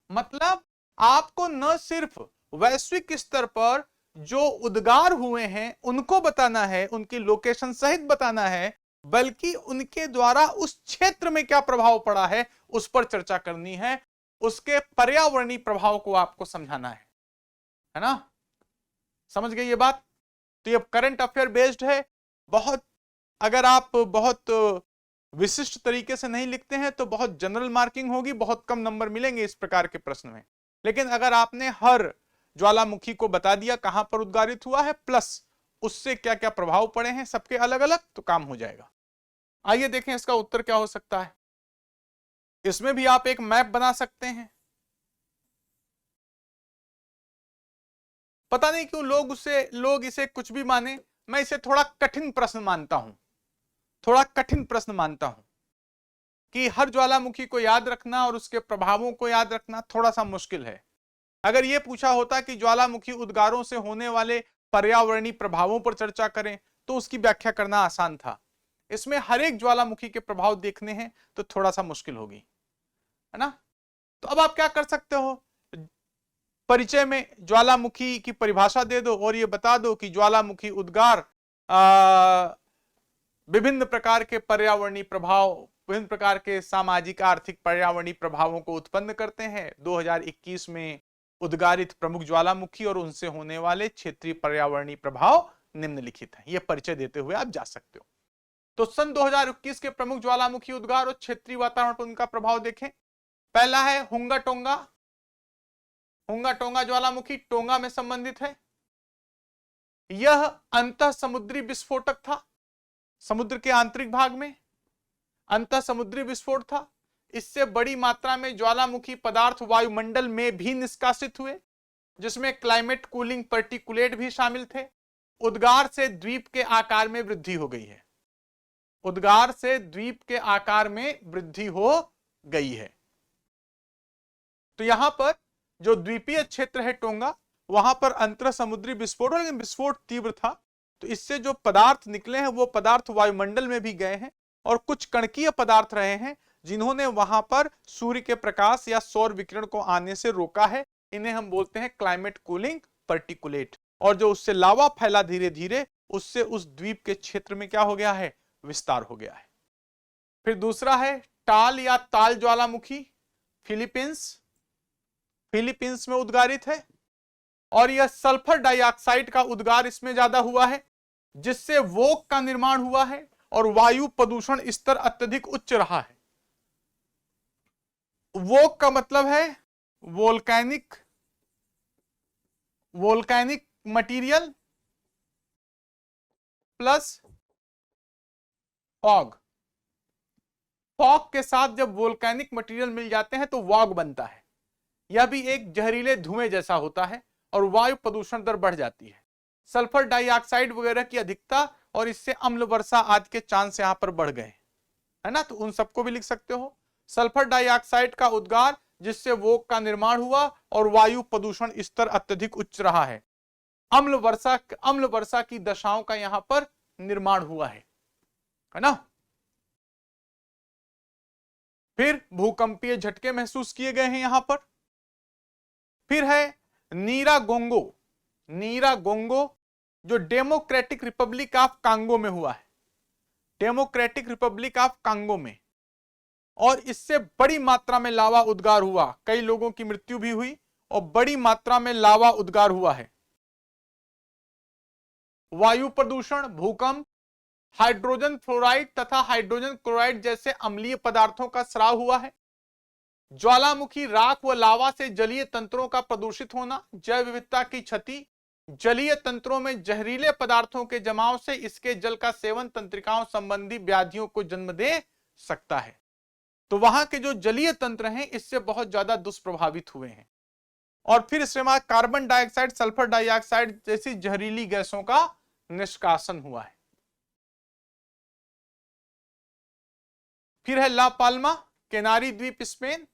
मतलब आपको न सिर्फ वैश्विक स्तर पर जो उद्गार हुए हैं उनको बताना है, उनकी लोकेशन सहित बताना है, बल्कि उनके द्वारा उस क्षेत्र में क्या प्रभाव पड़ा है उस पर चर्चा करनी है, उसके पर्यावरणीय प्रभाव को आपको समझाना है ना? समझ गए ये बात? तो ये करंट अफेयर बेस्ड है। बहुत, अगर आप बहुत विशिष्ट तरीके से नहीं लिखते हैं तो बहुत जनरल मार्किंग होगी, बहुत कम नंबर मिलेंगे इस प्रकार के प्रश्न में। लेकिन अगर आपने हर ज्वालामुखी को बता दिया कहां पर उद्गारित हुआ है, प्लस उससे क्या क्या प्रभाव पड़े हैं सबके अलग अलग, तो काम हो जाएगा। आइए देखें इसका उत्तर क्या हो सकता है। इसमें भी आप एक मैप बना सकते हैं। पता नहीं क्यों लोग इसे कुछ भी माने, मैं इसे थोड़ा कठिन प्रश्न मानता हूं, थोड़ा कठिन प्रश्न मानता हूं कि हर ज्वालामुखी को याद रखना और उसके प्रभावों को याद रखना थोड़ा सा मुश्किल है। अगर यह पूछा होता कि ज्वालामुखी उद्गारों से होने वाले पर्यावरणीय प्रभावों पर चर्चा करें तो उसकी व्याख्या करना आसान था। इसमें हर एक ज्वालामुखी के प्रभाव देखने हैं तो थोड़ा सा मुश्किल होगी, है ना? तो अब आप क्या कर सकते हो, परिचय में ज्वालामुखी की परिभाषा दे दो और ये बता दो कि ज्वालामुखी उद्गार विभिन्न प्रकार के पर्यावरणीय प्रभाव, विभिन्न प्रकार के सामाजिक आर्थिक पर्यावरणीय प्रभावों को उत्पन्न करते हैं। 2021 में उद्गारित प्रमुख ज्वालामुखी और उनसे होने वाले क्षेत्रीय पर्यावरणीय प्रभाव निम्नलिखित हैं। यह परिचय देते हुए आप जा सकते हो। तो सन 2021 के प्रमुख ज्वालामुखी उद्गार और क्षेत्रीय वातावरण पर उनका प्रभाव देखें। पहला है हुंगा टोंगा। हुंगा टोंगा ज्वालामुखी टोंगा में संबंधित है। यह अंतः समुद्री विस्फोटक था, समुद्र के आंतरिक भाग में अंतः समुद्री विस्फोट था। इससे बड़ी मात्रा में ज्वालामुखी पदार्थ वायुमंडल में भी निष्कासित हुए, जिसमें क्लाइमेट कूलिंग पार्टिकुलेट भी शामिल थे। उद्गार से द्वीप के आकार में वृद्धि हो गई है। उद्गार से द्वीप के आकार में वृद्धि हो गई है। तो यहां पर जो द्वीपीय क्षेत्र है टोंगा, वहां पर अंतर समुद्री विस्फोट, लेकिन विस्फोट तीव्र था। तो इससे जो पदार्थ निकले हैं वो पदार्थ वायुमंडल में भी गए हैं और कुछ कणकीय पदार्थ रहे हैं जिन्होंने वहां पर सूर्य के प्रकाश या सौर विकिरण को आने से रोका है। इन्हें हम बोलते हैं क्लाइमेट कूलिंग पार्टिकुलेट। और जो उससे लावा फैला धीरे धीरे, उससे उस द्वीप के क्षेत्र में क्या हो गया है, विस्तार हो गया है। फिर दूसरा है टाल या ताल ज्वालामुखी, फिलीपींस में उद्गारित है और यह सल्फर डाइऑक्साइड का उद्गार इसमें ज्यादा हुआ है, जिससे वोक का निर्माण हुआ है और वायु प्रदूषण स्तर अत्यधिक उच्च रहा है। वोक का मतलब है volcanic material plus fog. Fog के साथ जब वोल्केनिक मटेरियल मिल जाते हैं तो वॉग बनता है। यह भी एक जहरीले धुएं जैसा होता है और वायु प्रदूषण दर बढ़ जाती है। सल्फर डाइऑक्साइड वगैरह की अधिकता और इससे अम्ल वर्षा आदि के चांस यहां पर बढ़ गए, है ना? तो उन सबको भी लिख सकते हो। सल्फर डाइऑक्साइड का उद्गार जिससे वोक का निर्माण हुआ और वायु प्रदूषण स्तर अत्यधिक उच्च रहा है। अम्ल वर्षा की दशाओं का यहां पर निर्माण हुआ है ना। फिर भूकंपीय झटके महसूस किए गए हैं यहां पर। फिर है नीरागोंगो। नीरागोंगो जो डेमोक्रेटिक रिपब्लिक ऑफ कांगो में हुआ है, डेमोक्रेटिक रिपब्लिक ऑफ कांगो में, और इससे बड़ी मात्रा में लावा उद्गार हुआ, कई लोगों की मृत्यु भी हुई और बड़ी मात्रा में लावा उद्गार हुआ है। वायु प्रदूषण, भूकंप, हाइड्रोजन फ्लोराइड तथा हाइड्रोजन क्लोराइड जैसे अम्लीय पदार्थों का स्राव हुआ है। ज्वालामुखी राख व लावा से जलीय तंत्रों का प्रदूषित होना, जैव विविधता की क्षति, जलीय तंत्रों में जहरीले पदार्थों के जमाव से इसके जल का सेवन तंत्रिकाओं संबंधी व्याधियों को जन्म दे सकता है। तो वहां के जो जलीय तंत्र हैं इससे बहुत ज्यादा दुष्प्रभावित हुए हैं। और फिर इसके बाद कार्बन डाइऑक्साइड, सल्फर डाइऑक्साइड जैसी जहरीली गैसों का निष्कासन हुआ है। फिर है ला पाल्मा, केनारी द्वीप, स्पेन।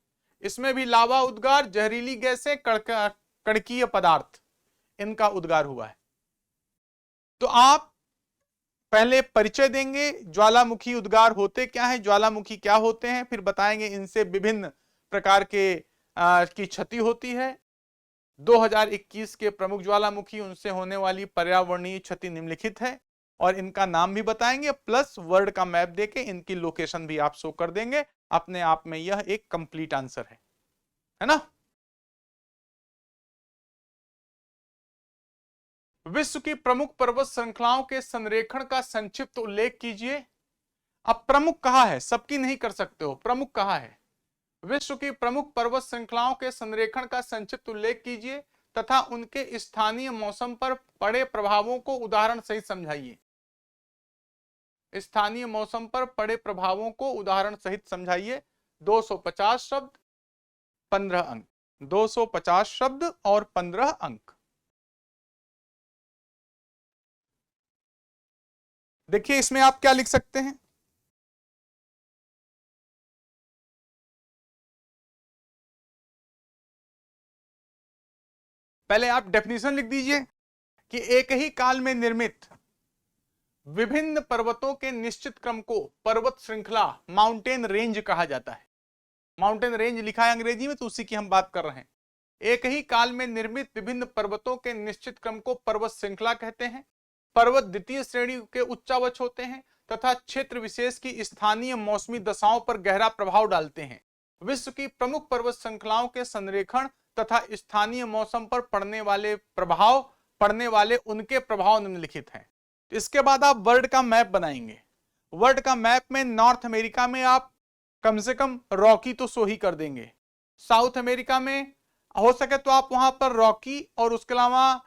इसमें भी लावा उद्गार, जहरीली गैसें, कणकीय पदार्थ, इनका उद्गार हुआ है। तो आप पहले परिचय देंगे, ज्वालामुखी उद्गार होते क्या है, ज्वालामुखी क्या होते हैं, फिर बताएंगे इनसे विभिन्न प्रकार के की क्षति होती है। 2021 के प्रमुख ज्वालामुखी, उनसे होने वाली पर्यावरणीय क्षति निम्नलिखित है और इनका नाम भी बताएंगे, प्लस वर्ल्ड का मैप देके इनकी लोकेशन भी आप शो कर देंगे। अपने आप में यह एक कंप्लीट आंसर है ना। विश्व की प्रमुख पर्वत श्रृंखलाओं के संरेखण का संक्षिप्त उल्लेख कीजिए। अब प्रमुख कहा है, सबकी नहीं कर सकते हो, प्रमुख कहा है। विश्व की प्रमुख पर्वत श्रृंखलाओं के संरेखण का संक्षिप्त उल्लेख कीजिए तथा उनके स्थानीय मौसम पर पड़े प्रभावों को उदाहरण सहित समझाइए। स्थानीय मौसम पर पड़े प्रभावों को उदाहरण सहित समझाइए। 250 शब्द 15 अंक, 250 शब्द और 15 अंक। देखिए इसमें आप क्या लिख सकते हैं, पहले आप डेफिनेशन लिख दीजिए कि एक ही काल में निर्मित विभिन्न पर्वतों के निश्चित क्रम को पर्वत श्रृंखला, माउंटेन रेंज कहा जाता है। माउंटेन रेंज लिखा है अंग्रेजी में, तो उसी की हम बात कर रहे हैं। एक ही काल में निर्मित विभिन्न पर्वतों के निश्चित क्रम को पर्वत श्रृंखला कहते हैं। पर्वत द्वितीय श्रेणी के उच्चावच होते हैं तथा क्षेत्र विशेष की स्थानीय मौसमी दशाओं पर गहरा प्रभाव डालते हैं। विश्व की प्रमुख पर्वत श्रृंखलाओं के संरेखण तथा स्थानीय मौसम पर पड़ने वाले उनके प्रभाव निम्नलिखित हैं। इसके बाद आप वर्ल्ड का मैप बनाएंगे। वर्ल्ड का मैप में नॉर्थ अमेरिका में आप कम से कम रॉकी तो शो ही कर देंगे। साउथ अमेरिका में हो सके तो आप वहां पर रॉकी और उसके अलावा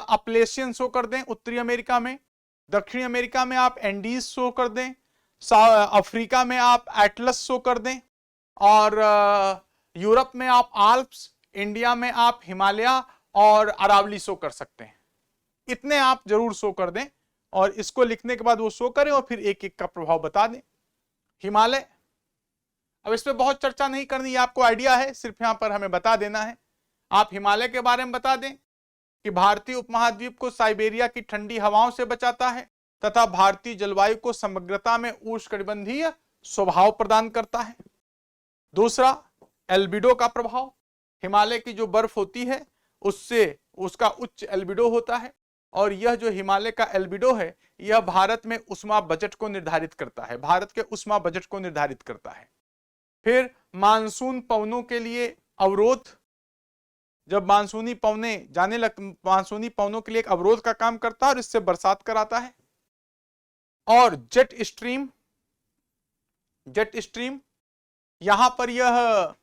अपलेशियन शो कर दें उत्तरी अमेरिका में। दक्षिणी अमेरिका में आप एंडीज शो कर दें। अफ्रीका में आप एटलस शो कर दें और यूरोप में आप आल्प्स, इंडिया में आप हिमालय और अरावली शो कर सकते हैं। इतने आप जरूर शो कर दें और इसको लिखने के बाद वो शो करें और फिर एक एक का प्रभाव बता दें। हिमालय, अब इस पर बहुत चर्चा नहीं करनी, आपको आइडिया है, सिर्फ यहां पर हमें बता देना है। आप हिमालय के बारे में बता दें कि भारतीय उपमहाद्वीप को साइबेरिया की ठंडी हवाओं से बचाता है तथा भारतीय जलवायु को समग्रता में उष्णकटिबंधीय स्वभाव प्रदान करता है। दूसरा, एल्बिडो का प्रभाव। हिमालय की जो बर्फ होती है उससे उसका उच्च एल्बिडो होता है और यह जो हिमालय का एल्बिडो है यह भारत में ऊष्मा बजट को निर्धारित करता है, भारत के ऊष्मा बजट को निर्धारित करता है। फिर मानसून पवनों के लिए अवरोध, जब मानसूनी पवनों के लिए एक अवरोध का काम करता है और इससे बरसात कराता है। और जेट स्ट्रीम यहां पर यह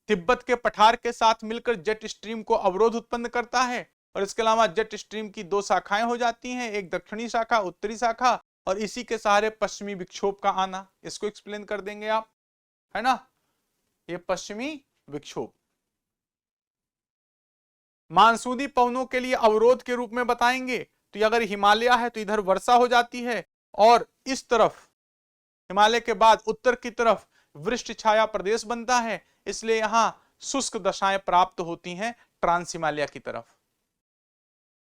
तिब्बत के पठार के साथ मिलकर जेट स्ट्रीम को अवरोध उत्पन्न करता है और इसके अलावा जेट स्ट्रीम की दो शाखाएं हो जाती हैं, एक दक्षिणी शाखा, उत्तरी शाखा, और इसी के सहारे पश्चिमी विक्षोभ का आना। इसको एक्सप्लेन कर देंगे आप, है ना। ये पश्चिमी विक्षोभ मानसूनी पवनों के लिए अवरोध के रूप में बताएंगे। तो अगर हिमालय है तो इधर वर्षा हो जाती है और इस तरफ हिमालय के बाद उत्तर की तरफ वृष्टि छाया प्रदेश बनता है, इसलिए यहां शुष्क दशाएं प्राप्त होती हैं ट्रांस हिमालय की तरफ।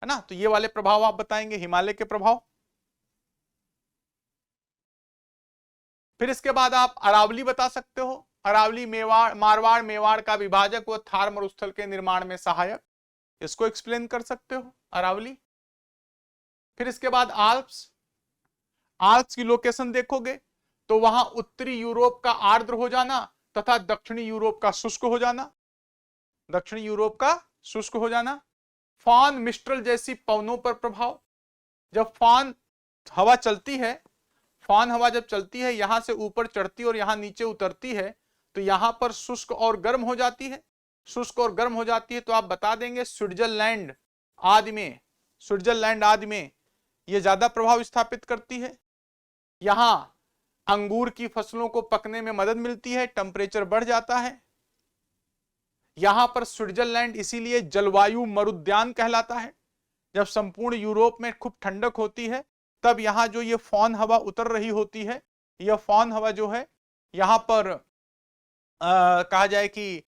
है ना। तो ये वाले प्रभाव आप बताएंगे, हिमालय के प्रभाव। फिर इसके बाद आप अरावली बता सकते हो। अरावली मेवाड़, मारवाड़ मेवाड़ का विभाजक व थार मरुस्थल के निर्माण में सहायक, इसको एक्सप्लेन कर सकते हो अरावली। फिर इसके बाद आल्प्स, आल्प्स की लोकेशन देखोगे तो वहां उत्तरी यूरोप का आर्द्र हो जाना तथा दक्षिणी यूरोप का शुष्क हो जाना, दक्षिणी यूरोप का शुष्क हो जाना। फान मिस्ट्रल जैसी पवनों पर प्रभाव, जब फान हवा चलती है, फान हवा जब चलती है यहां से ऊपर चढ़ती और यहां नीचे उतरती है तो यहां पर शुष्क और गर्म हो जाती है, शुष्क और गर्म हो जाती है। तो आप बता देंगे स्विट्जरलैंड आदि में, स्विट्जरलैंड आदि में यह ज्यादा प्रभाव स्थापित करती है। यहां अंगूर की फसलों को पकने में मदद मिलती है, टेम्परेचर बढ़ जाता है। यहां पर स्विट्जरलैंड इसीलिए जलवायु मरुद्यान कहलाता है। जब संपूर्ण यूरोप में खूब ठंडक होती है तब यहां जो ये फौन हवा उतर रही होती है, यह फौन हवा जो है यहां पर कहा जाए कि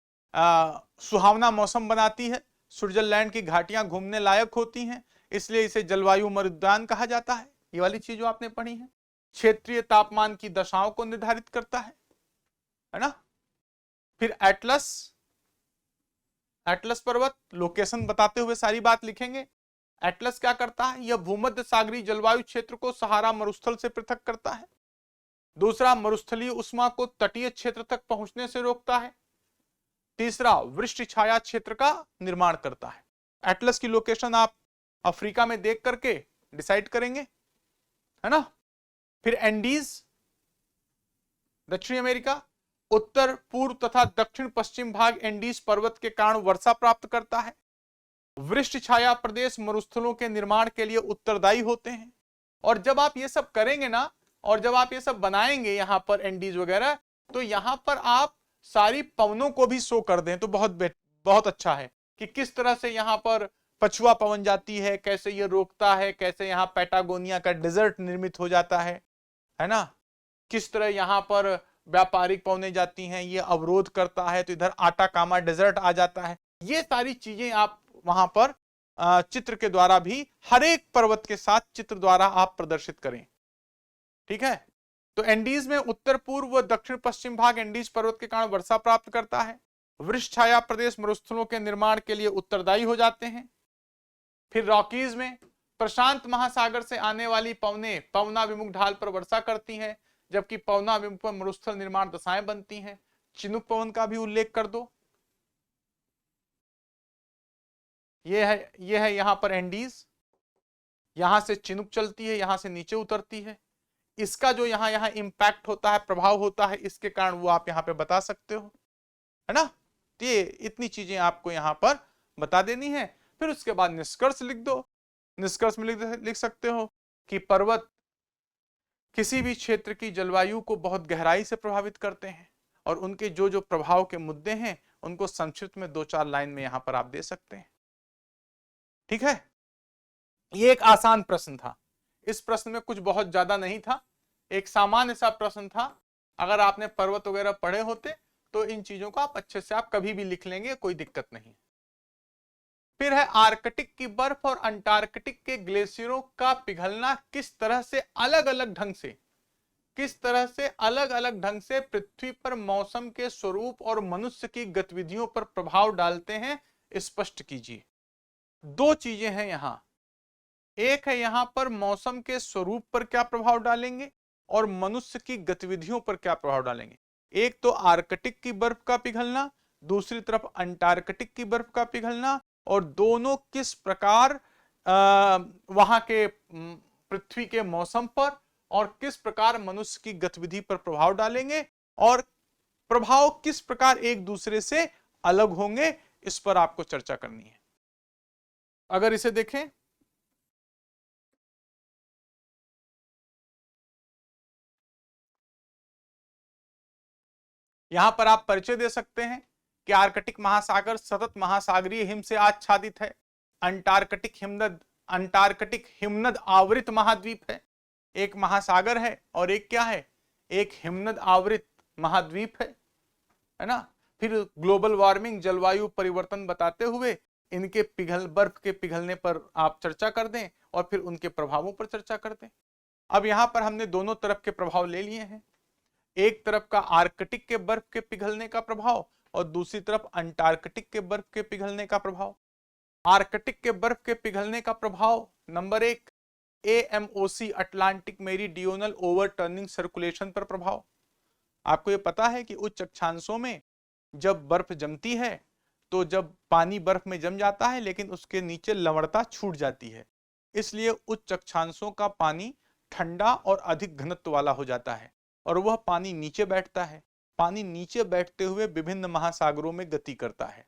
सुहावना मौसम बनाती है। स्विट्जरलैंड की घाटियां घूमने लायक होती हैं, इसलिए इसे जलवायु मरुद्यान कहा जाता है। ये वाली चीज जो आपने पढ़ी है। क्षेत्रीय तापमान की दशाओं को निर्धारित करता है ना। फिर एटलस, एटलस पर्वत लोकेशन बताते हुए सारी बात लिखेंगे। एटलस क्या करता है, यह भूमध्य सागरीय जलवायु क्षेत्र को सहारा मरुस्थल से पृथक करता है। दूसरा, मरुस्थलीय उष्मा को तटीय क्षेत्र तक पहुंचने से रोकता है। तीसरा, वृष्टि छाया क्षेत्र का निर्माण करता है। एटलस की लोकेशन आप अफ्रीका में देख करके डिसाइड करेंगे, है ना। फिर एंडीज, दक्षिणी अमेरिका, उत्तर पूर्व तथा दक्षिण पश्चिम भाग एंडीज पर्वत के कारण वर्षा प्राप्त करता है। वृष्टि छाया प्रदेश मरुस्थलों के निर्माण के लिए उत्तरदायी होते हैं। और जब आप ये सब करेंगे ना, और जब आप ये सब बनाएंगे यहां पर एंडीज वगैरह, तो यहां पर आप सारी पवनों को भी शो कर दें तो बहुत अच्छा है कि किस तरह से यहां पर पछुआ पवन जाती है, कैसे ये रोकता है, कैसे यहां पैटागोनिया का डेजर्ट निर्मित हो जाता है ना। किस तरह यहां पर व्यापारिक पवनें जाती हैं, ये अवरोध करता है तो इधर आटाकामा डेजर्ट आ जाता है। ये सारी चीजें आप वहां पर चित्र के द्वारा भी, हर एक पर्वत के साथ चित्र द्वारा आप प्रदर्शित करें, ठीक है। तो एंडीज में उत्तर पूर्व व दक्षिण पश्चिम भाग एंडीज पर्वत के कारण वर्षा प्राप्त करता है। वृष्टि छाया प्रदेश मरुस्थलों के निर्माण के लिए उत्तरदायी हो जाते हैं। फिर रॉकीज में प्रशांत महासागर से आने वाली पवनें पवनाभिमुख ढाल पर वर्षा करती हैं, जबकि पवनाभिमुख पर मरुस्थल निर्माण दशाएं बनती हैं। चिनुक पवन का भी उल्लेख कर दो। ये है यहां पर एंडीज, यहां से चिनुक चलती है, यहां से नीचे उतरती है। इसका जो यहां इंपैक्ट होता है, प्रभाव होता है, इसके कारण वो आप यहां पे बता सकते हो, है ना। तो ये इतनी चीजें आपको यहां पर बता देनी है। फिर उसके बाद निष्कर्ष लिख दो। निष्कर्ष में लिख सकते हो कि पर्वत किसी भी क्षेत्र की जलवायु को बहुत गहराई से प्रभावित करते हैं और उनके जो जो प्रभाव के मुद्दे हैं उनको संक्षिप्त में 2-4 लाइन में यहां पर आप दे सकते हैं, ठीक है। ये एक आसान प्रश्न था, इस प्रश्न में कुछ बहुत ज्यादा नहीं था, एक सामान्य सा प्रश्न था। अगर आपने पर्वत वगैरह पढ़े होते तो इन चीजों को आप अच्छे से आप कभी भी लिख लेंगे, कोई दिक्कत नहीं। फिर है आर्कटिक की बर्फ और अंटार्कटिक के ग्लेशियरों का पिघलना किस तरह से अलग अलग ढंग से पृथ्वी पर मौसम के स्वरूप और मनुष्य की गतिविधियों पर प्रभाव डालते हैं, स्पष्ट कीजिए। दो चीजें हैं यहां, एक है यहां पर मौसम के स्वरूप पर क्या प्रभाव डालेंगे और मनुष्य की गतिविधियों पर क्या प्रभाव डालेंगे। एक तो आर्कटिक की बर्फ का पिघलना, दूसरी तरफ अंटार्कटिक की बर्फ का पिघलना, और दोनों किस प्रकार वहां के पृथ्वी के मौसम पर और किस प्रकार मनुष्य की गतिविधि पर प्रभाव डालेंगे और प्रभाव किस प्रकार एक दूसरे से अलग होंगे, इस पर आपको चर्चा करनी है। अगर इसे देखें, यहां पर आप परिचय दे सकते हैं कि आर्कटिक महासागर सतत महासागरीय हिम से आच्छादित है। अंटार्कटिक हिमनद आवृत महाद्वीप है, एक महासागर है और एक क्या है, एक हिमनद आवृत महाद्वीप है ना। फिर ग्लोबल वार्मिंग जलवायु परिवर्तन बताते हुए इनके बर्फ के पिघलने पर आप चर्चा कर दें और फिर उनके प्रभावों पर चर्चा कर दें। अब यहां पर हमने दोनों तरफ के प्रभाव ले लिए हैं, एक तरफ का आर्कटिक के बर्फ के पिघलने का प्रभाव और दूसरी तरफ अंटार्कटिक के बर्फ के पिघलने का प्रभाव। आर्कटिक के बर्फ के पिघलने का प्रभाव number 1, AMOC Atlantic meridional overturning circulation पर प्रभाव। आपको यह पता है कि उच्च अक्षांशों में जब बर्फ जमती है तो जब पानी बर्फ में जम जाता है लेकिन उसके नीचे लवणता छूट जाती है, इसलिए उच्च अक्षांशों का पानी ठंडा और अधिक घनत्व वाला हो जाता है और वह पानी नीचे बैठता है। पानी नीचे बैठते हुए विभिन्न महासागरों में गति करता है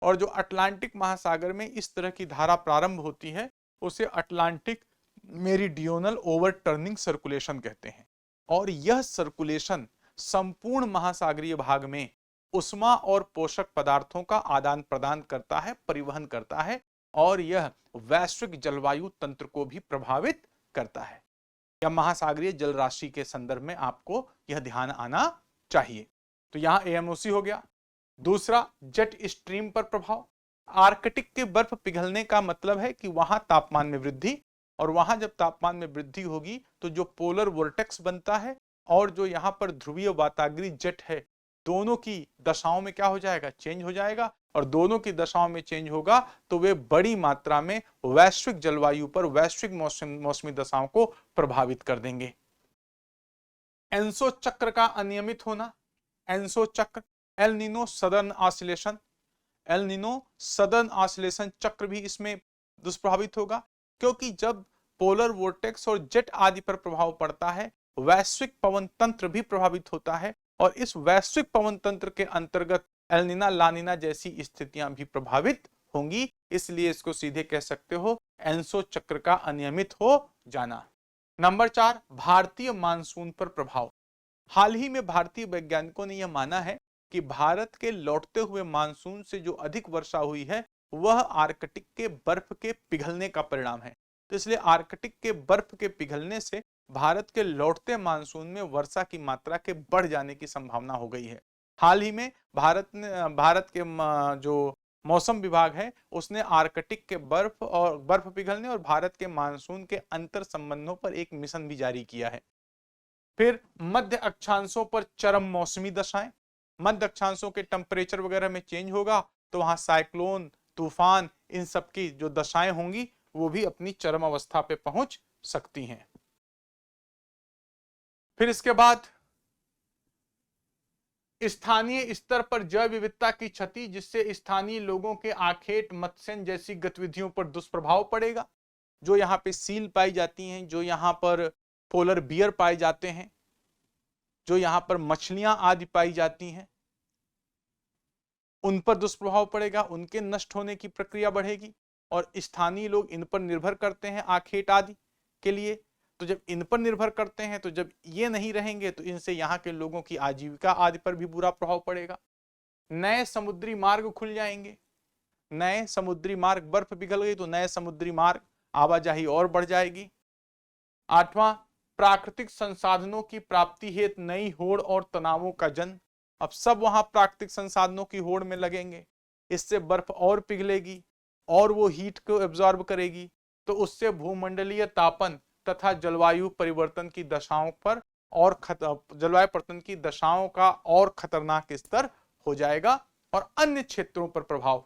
और जो अटलांटिक महासागर में इस तरह की धारा प्रारंभ होती है उसे अटलांटिक मेरीडियोनल ओवरटर्निंग सर्कुलेशन कहते हैं। और यह सर्कुलेशन संपूर्ण महासागरीय भाग में उष्मा और पोषक पदार्थों का आदान प्रदान करता है, परिवहन करता है और यह वैश्विक जलवायु तंत्र को भी प्रभावित करता है। या महासागरीय जल राशि के संदर्भ में आपको यह ध्यान आना चाहिए। तो यहां AMOC हो गया। दूसरा, जेट स्ट्रीम पर प्रभाव। आर्कटिक के बर्फ पिघलने का मतलब है कि वहां तापमान में वृद्धि, और वहां जब तापमान में वृद्धि होगी तो जो पोलर वोर्टेक्स बनता है और जो यहां पर ध्रुवीय वाताग्री जेट है, दोनों की दशाओं में क्या हो जाएगा, चेंज हो जाएगा। और दोनों की दशाओं में चेंज होगा तो वे बड़ी मात्रा में वैश्विक जलवायु पर, वैश्विक मौसमी दशाओं को प्रभावित कर देंगे। एंसो चक्र का अनियमित होना। एंसो चक्र, El Nino southern oscillation, El Nino southern oscillation चक्र भी इसमें दुष्प्रभावित होगा, क्योंकि जब पोलर वोर्टेक्स और जेट आदि पर प्रभाव पड़ता है वैश्विक पवन तंत्र भी प्रभावित होता है और इस वैश्विक पवन तंत्र के अंतर्गत एल नीना लानीना जैसी स्थितियां भी प्रभावित होंगी। इसलिए इसको सीधे कह सकते हो एंसो चक्र का अनियमित हो जाना। नंबर 4, भारतीय मानसून पर प्रभाव। हाल ही में भारतीय वैज्ञानिकों ने यह माना है कि भारत के लौटते हुए मानसून से जो अधिक वर्षा हुई है वह आर्कटिक के बर्फ के पिघलने का परिणाम है। तो इसलिए आर्कटिक के बर्फ के पिघलने से भारत के लौटते मानसून में वर्षा की मात्रा के बढ़ जाने की संभावना हो गई है। हाल ही में भारत के जो मौसम विभाग है उसने आर्कटिक के बर्फ पिघलने और भारत के मानसून के अंतर संबंधों पर एक मिशन भी जारी किया है। फिर मध्य अक्षांशों पर चरम मौसमी दशाएं। मध्य अक्षांशों के टेम्परेचर वगैरह में चेंज होगा तो वहां साइक्लोन, तूफान, इन सब की जो दशाएं होंगी वो भी अपनी चरम अवस्था पे पहुंच सकती हैं। फिर इसके बाद स्थानीय स्तर पर जैव विविधता की क्षति, जिससे स्थानीय लोगों के आखेट, मत्स्य जैसी गतिविधियों पर दुष्प्रभाव पड़ेगा। जो यहाँ पे सील पाई जाती हैं, जो यहाँ पर पोलर बियर पाए जाते हैं, जो यहाँ पर मछलियां आदि पाई जाती हैं, उन पर दुष्प्रभाव पड़ेगा, उनके नष्ट होने की प्रक्रिया बढ़ेगी और स्थानीय लोग इन पर निर्भर करते हैं आखेट आदि के लिए। तो जब इन पर निर्भर करते हैं तो जब ये नहीं रहेंगे तो इनसे यहाँ के लोगों की आजीविका आदि पर भी बुरा प्रभाव पड़ेगा। नए समुद्री मार्ग खुल जाएंगे, नए समुद्री मार्ग, बर्फ पिघल गई तो नए समुद्री मार्ग, आवाजाही और बढ़ जाएगी। 8वां, प्राकृतिक संसाधनों की प्राप्ति हेतु नई होड़ और तनावों का जन्म। अब सब वहां प्राकृतिक संसाधनों की होड़ में लगेंगे, इससे बर्फ और पिघलेगी और वो हीट को एब्जॉर्ब करेगी, तो उससे भूमंडलीय तापन तथा जलवायु परिवर्तन की दशाओं पर और जलवायु परिवर्तन की दशाओं का और खतरनाक स्तर हो जाएगा और अन्य क्षेत्रों पर प्रभाव,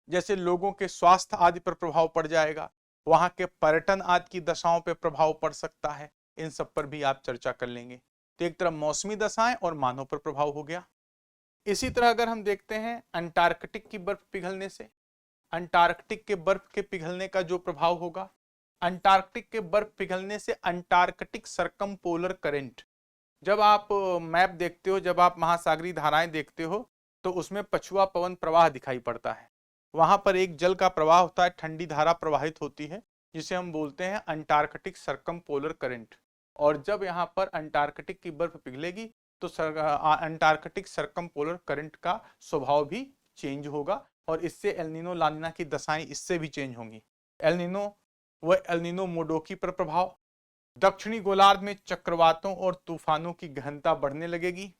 जैसे लोगों के स्वास्थ्य आदि पर प्रभाव पड़ जाएगा, वहां के पर्यटन आदि की दशाओं पर प्रभाव पड़ सकता है। इन सब पर भी आप चर्चा कर लेंगे। तो एक तरफ मौसमी दशाएं और मानव पर प्रभाव हो गया। इसी तरह अगर हम देखते हैं अंटार्कटिक की बर्फ पिघलने से, अंटार्कटिक के बर्फ के पिघलने का जो प्रभाव होगा, अंटार्कटिक के बर्फ पिघलने से अंटार्कटिक सरकम पोलर करंट, जब आप मैप देखते हो, जब आप महासागरीय धाराएं देखते हो तो उसमें पछुआ पवन प्रवाह दिखाई पड़ता है। वहां पर एक जल का प्रवाह होता है, ठंडी धारा प्रवाहित होती है जिसे हम बोलते हैं अंटार्कटिक सरकम पोलर करंट। और जब यहाँ पर अंटार्कटिक की बर्फ पिघलेगी तो अंटार्कटिक सरकम पोलर करंट का स्वभाव भी चेंज होगा और इससे एल नीनो लानिना की दशाएं इससे भी चेंज होंगी। एल नीनो व एल नीनो मोडोकी पर प्रभाव, दक्षिणी गोलार्ध में चक्रवातों और तूफानों की गहनता बढ़ने लगेगी।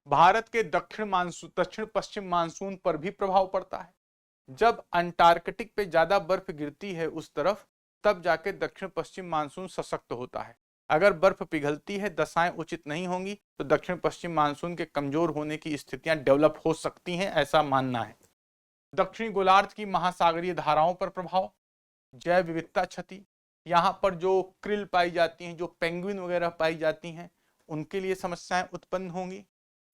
भारत के दक्षिण पश्चिम मानसून पर भी प्रभाव पड़ता है। जब अंटार्कटिक पे ज्यादा बर्फ गिरती है उस तरफ, तब जाके दक्षिण पश्चिम मानसून सशक्त होता है। अगर बर्फ पिघलती है, दशाएं उचित नहीं होंगी, तो दक्षिण पश्चिम मानसून के कमजोर होने की स्थितियां डेवलप हो सकती हैं, ऐसा मानना है। दक्षिणी गोलार्ध की महासागरीय धाराओं पर प्रभाव, जैव विविधता क्षति, यहाँ पर जो क्रिल पाई जाती हैं, जो पेंगुइन वगैरह पाई जाती हैं, उनके लिए समस्याएं उत्पन्न होंगी।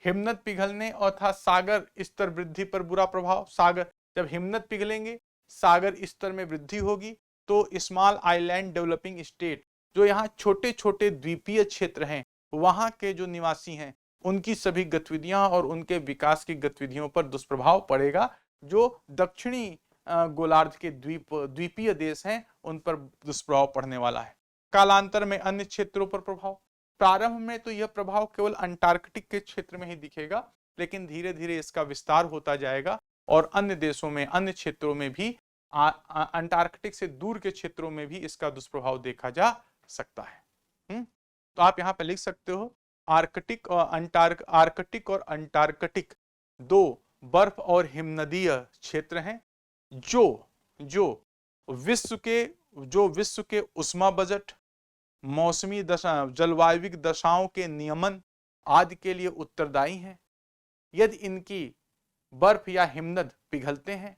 हिमनद पिघलने और सागर स्तर वृद्धि पर बुरा प्रभाव। सागर जब हिमनद पिघलेंगे, सागर स्तर में वृद्धि होगी, तो स्मॉल आइलैंड डेवलपिंग स्टेट, जो यहाँ छोटे छोटे द्वीपीय क्षेत्र हैं, वहां के जो निवासी हैं, उनकी सभी गतिविधियां और उनके विकास की गतिविधियों पर दुष्प्रभाव पड़ेगा। जो दक्षिणी गोलार्ध के द्वीपीय देश हैं, उन पर दुष्प्रभाव पड़ने वाला है। कालांतर में अन्य क्षेत्रों पर प्रभाव। प्रारंभ में तो यह प्रभाव केवल अंटार्कटिक के क्षेत्र में ही दिखेगा, लेकिन धीरे धीरे इसका विस्तार होता जाएगा और अन्य देशों में, अन्य क्षेत्रों में भी, अंटार्कटिक से दूर के क्षेत्रों में भी इसका दुष्प्रभाव देखा जा सकता है। तो आप यहाँ पे लिख सकते हो, आर्कटिक और अंटार्कटिक दो बर्फ और हिमनदीय क्षेत्र हैं, जो विश्व के उष्मा बजट, मौसमी दशा, जलवायविक दशाओं के नियमन आदि के लिए उत्तरदायी हैं। यदि इनकी बर्फ या हिमनद पिघलते हैं,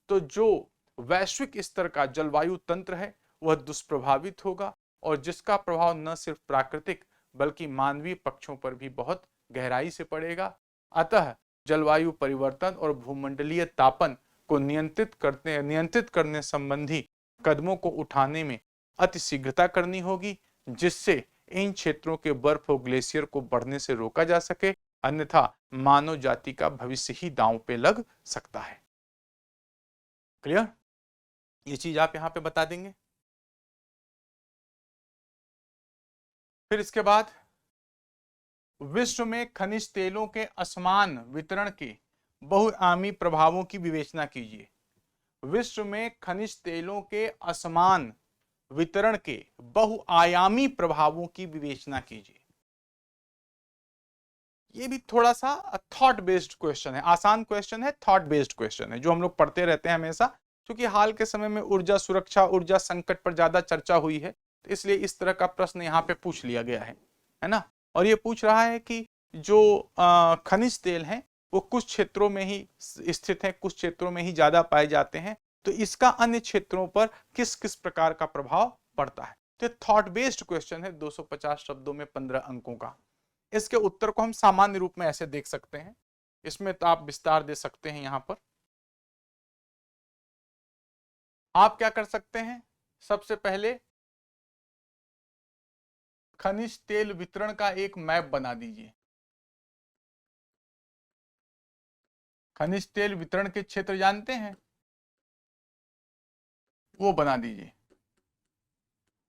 तो जो वैश्विक स्तर का जलवायु तंत्र है वह दुष्प्रभावित होगा, और जिसका प्रभाव न सिर्फ प्राकृतिक बल्कि मानवीय पक्षों पर भी बहुत गहराई से पड़ेगा। अतः जलवायु परिवर्तन और भूमंडलीय तापन को नियंत्रित करने संबंधी कदमों को उठाने में अतिशीघ्रता करनी होगी, जिससे इन क्षेत्रों के बर्फ और ग्लेशियर को बढ़ने से रोका जा सके, अन्यथा मानव जाति का भविष्य ही दांव पे लग सकता है। क्लियर? ये चीज आप यहां पे बता देंगे। फिर इसके बाद विश्व में खनिज तेलों के असमान वितरण के बहुआयामी प्रभावों की विवेचना कीजिए। विश्व में खनिज तेलों के असमान वितरण के बहुआयामी प्रभावों की विवेचना कीजिए। ये भी थोड़ा सा थॉट बेस्ड क्वेश्चन है, आसान क्वेश्चन है, थॉट बेस्ड क्वेश्चन है, जो हम लोग पढ़ते रहते हैं हमेशा, क्योंकि हाल के समय में ऊर्जा सुरक्षा, ऊर्जा संकट पर ज्यादा चर्चा हुई है, तो इसलिए इस तरह का प्रश्न यहाँ पे पूछ लिया गया है ना। और ये पूछ रहा है कि जो खनिज तेल हैं वो कुछ क्षेत्रों में ही स्थित हैं, कुछ क्षेत्रों में ही ज्यादा पाए जाते हैं, तो इसका अन्य क्षेत्रों पर किस किस प्रकार का प्रभाव पड़ता है। तो थॉट बेस्ड क्वेश्चन है, 250 शब्दों में 15 अंकों का। इसके उत्तर को हम सामान्य रूप में ऐसे देख सकते हैं, इसमें तो आप विस्तार दे सकते हैं। यहां पर आप क्या कर सकते हैं, सबसे पहले खनिज तेल वितरण का एक मैप बना दीजिए। खनिज तेल वितरण के क्षेत्र जानते हैं, वो बना दीजिए,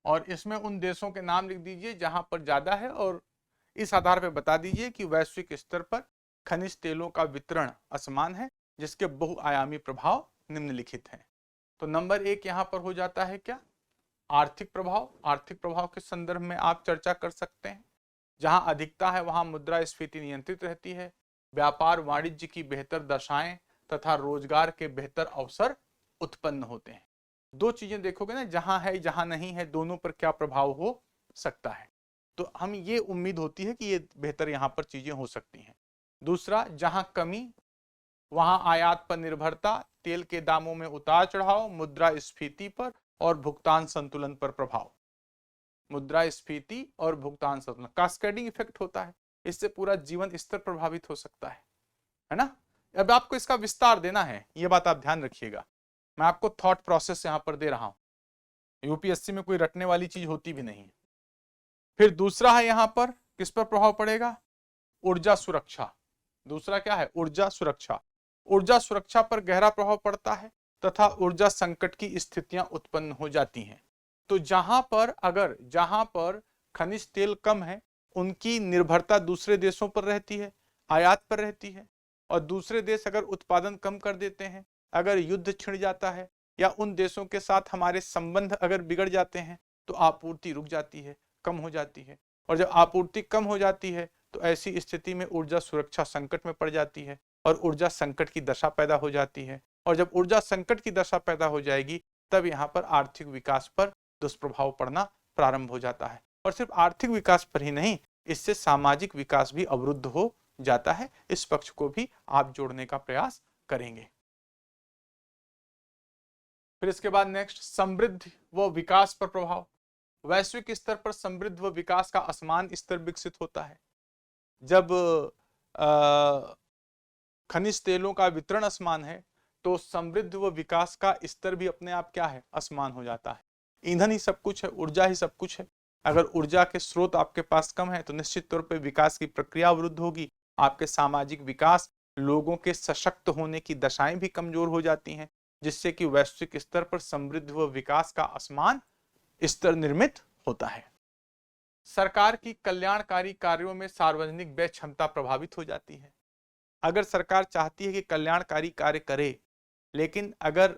और इसमें उन देशों के नाम लिख दीजिए जहां पर ज्यादा है, और इस आधार पर बता दीजिए कि वैश्विक स्तर पर खनिज तेलों का वितरण असमान है, जिसके बहुआयामी प्रभाव निम्नलिखित हैं। तो नंबर 1 यहां पर हो जाता है क्या, आर्थिक प्रभाव। आर्थिक प्रभाव के संदर्भ में आप चर्चा कर सकते हैं। जहां अधिकता है वहां मुद्रास्फीति नियंत्रित रहती है, व्यापार वाणिज्य की बेहतर दशाएं तथा रोजगार के बेहतर अवसर उत्पन्न होते हैं। दो चीजें देखोगे ना, जहां है जहां नहीं है, दोनों पर क्या प्रभाव हो सकता है, तो हम ये उम्मीद होती है कि ये बेहतर यहाँ पर चीजें हो सकती हैं। दूसरा, जहां कमी वहां आयात पर निर्भरता, तेल के दामों में उतार चढ़ाव, मुद्रास्फीति पर और भुगतान संतुलन पर प्रभाव। मुद्रास्फीति और भुगतान संतुलन, कास्केडिंग इफेक्ट होता है, इससे पूरा जीवन स्तर प्रभावित हो सकता है ना। अब आपको इसका विस्तार देना है, ये बात आप ध्यान रखिएगा। मैं आपको थॉट प्रोसेस यहां पर दे रहा हूं, यूपीएससी में कोई रटने वाली चीज होती भी नहीं। फिर दूसरा है यहां पर किस पर प्रभाव पड़ेगा, ऊर्जा सुरक्षा। दूसरा क्या है, ऊर्जा सुरक्षा। ऊर्जा सुरक्षा पर गहरा प्रभाव पड़ता है तथा ऊर्जा संकट की स्थितियां उत्पन्न हो जाती हैं। तो जहां पर खनिज तेल कम है, उनकी निर्भरता दूसरे देशों पर रहती है, आयात पर रहती है, और दूसरे देश अगर उत्पादन कम कर देते हैं, अगर युद्ध छिड़ जाता है या उन देशों के साथ हमारे संबंध अगर बिगड़ जाते हैं, तो आपूर्ति रुक जाती है, कम हो जाती है, और जब आपूर्ति कम हो जाती है तो ऐसी स्थिति में ऊर्जा सुरक्षा संकट में पड़ जाती है और ऊर्जा संकट की दशा पैदा हो जाती है। और जब ऊर्जा संकट की दशा पैदा हो जाएगी तब यहाँ पर आर्थिक विकास पर दुष्प्रभाव पड़ना प्रारंभ हो जाता है। और सिर्फ आर्थिक विकास पर ही नहीं, इससे सामाजिक विकास भी अवरुद्ध हो जाता है। इस पक्ष को भी आप जोड़ने का प्रयास करेंगे। फिर इसके बाद नेक्स्ट, समृद्धि व विकास पर प्रभाव। वैश्विक स्तर पर समृद्धि व विकास का असमान स्तर विकसित होता है। जब खनिज तेलों का वितरण असमान है तो समृद्धि व विकास का स्तर भी अपने आप क्या है, असमान हो जाता है। ईंधन ही सब कुछ है, ऊर्जा ही सब कुछ है। अगर ऊर्जा के स्रोत आपके पास कम है तो निश्चित तौर पर विकास की प्रक्रिया अवरुद्ध होगी। आपके सामाजिक विकास, लोगों के सशक्त होने की दशाएं भी कमजोर हो जाती हैं, जिससे कि वैश्विक स्तर पर समृद्धि व विकास का असमान स्तर निर्मित होता है। सरकार की कल्याणकारी कार्यों में सार्वजनिक व्यय क्षमता प्रभावित हो जाती है। अगर सरकार चाहती है कि कल्याणकारी कार्य करे, लेकिन अगर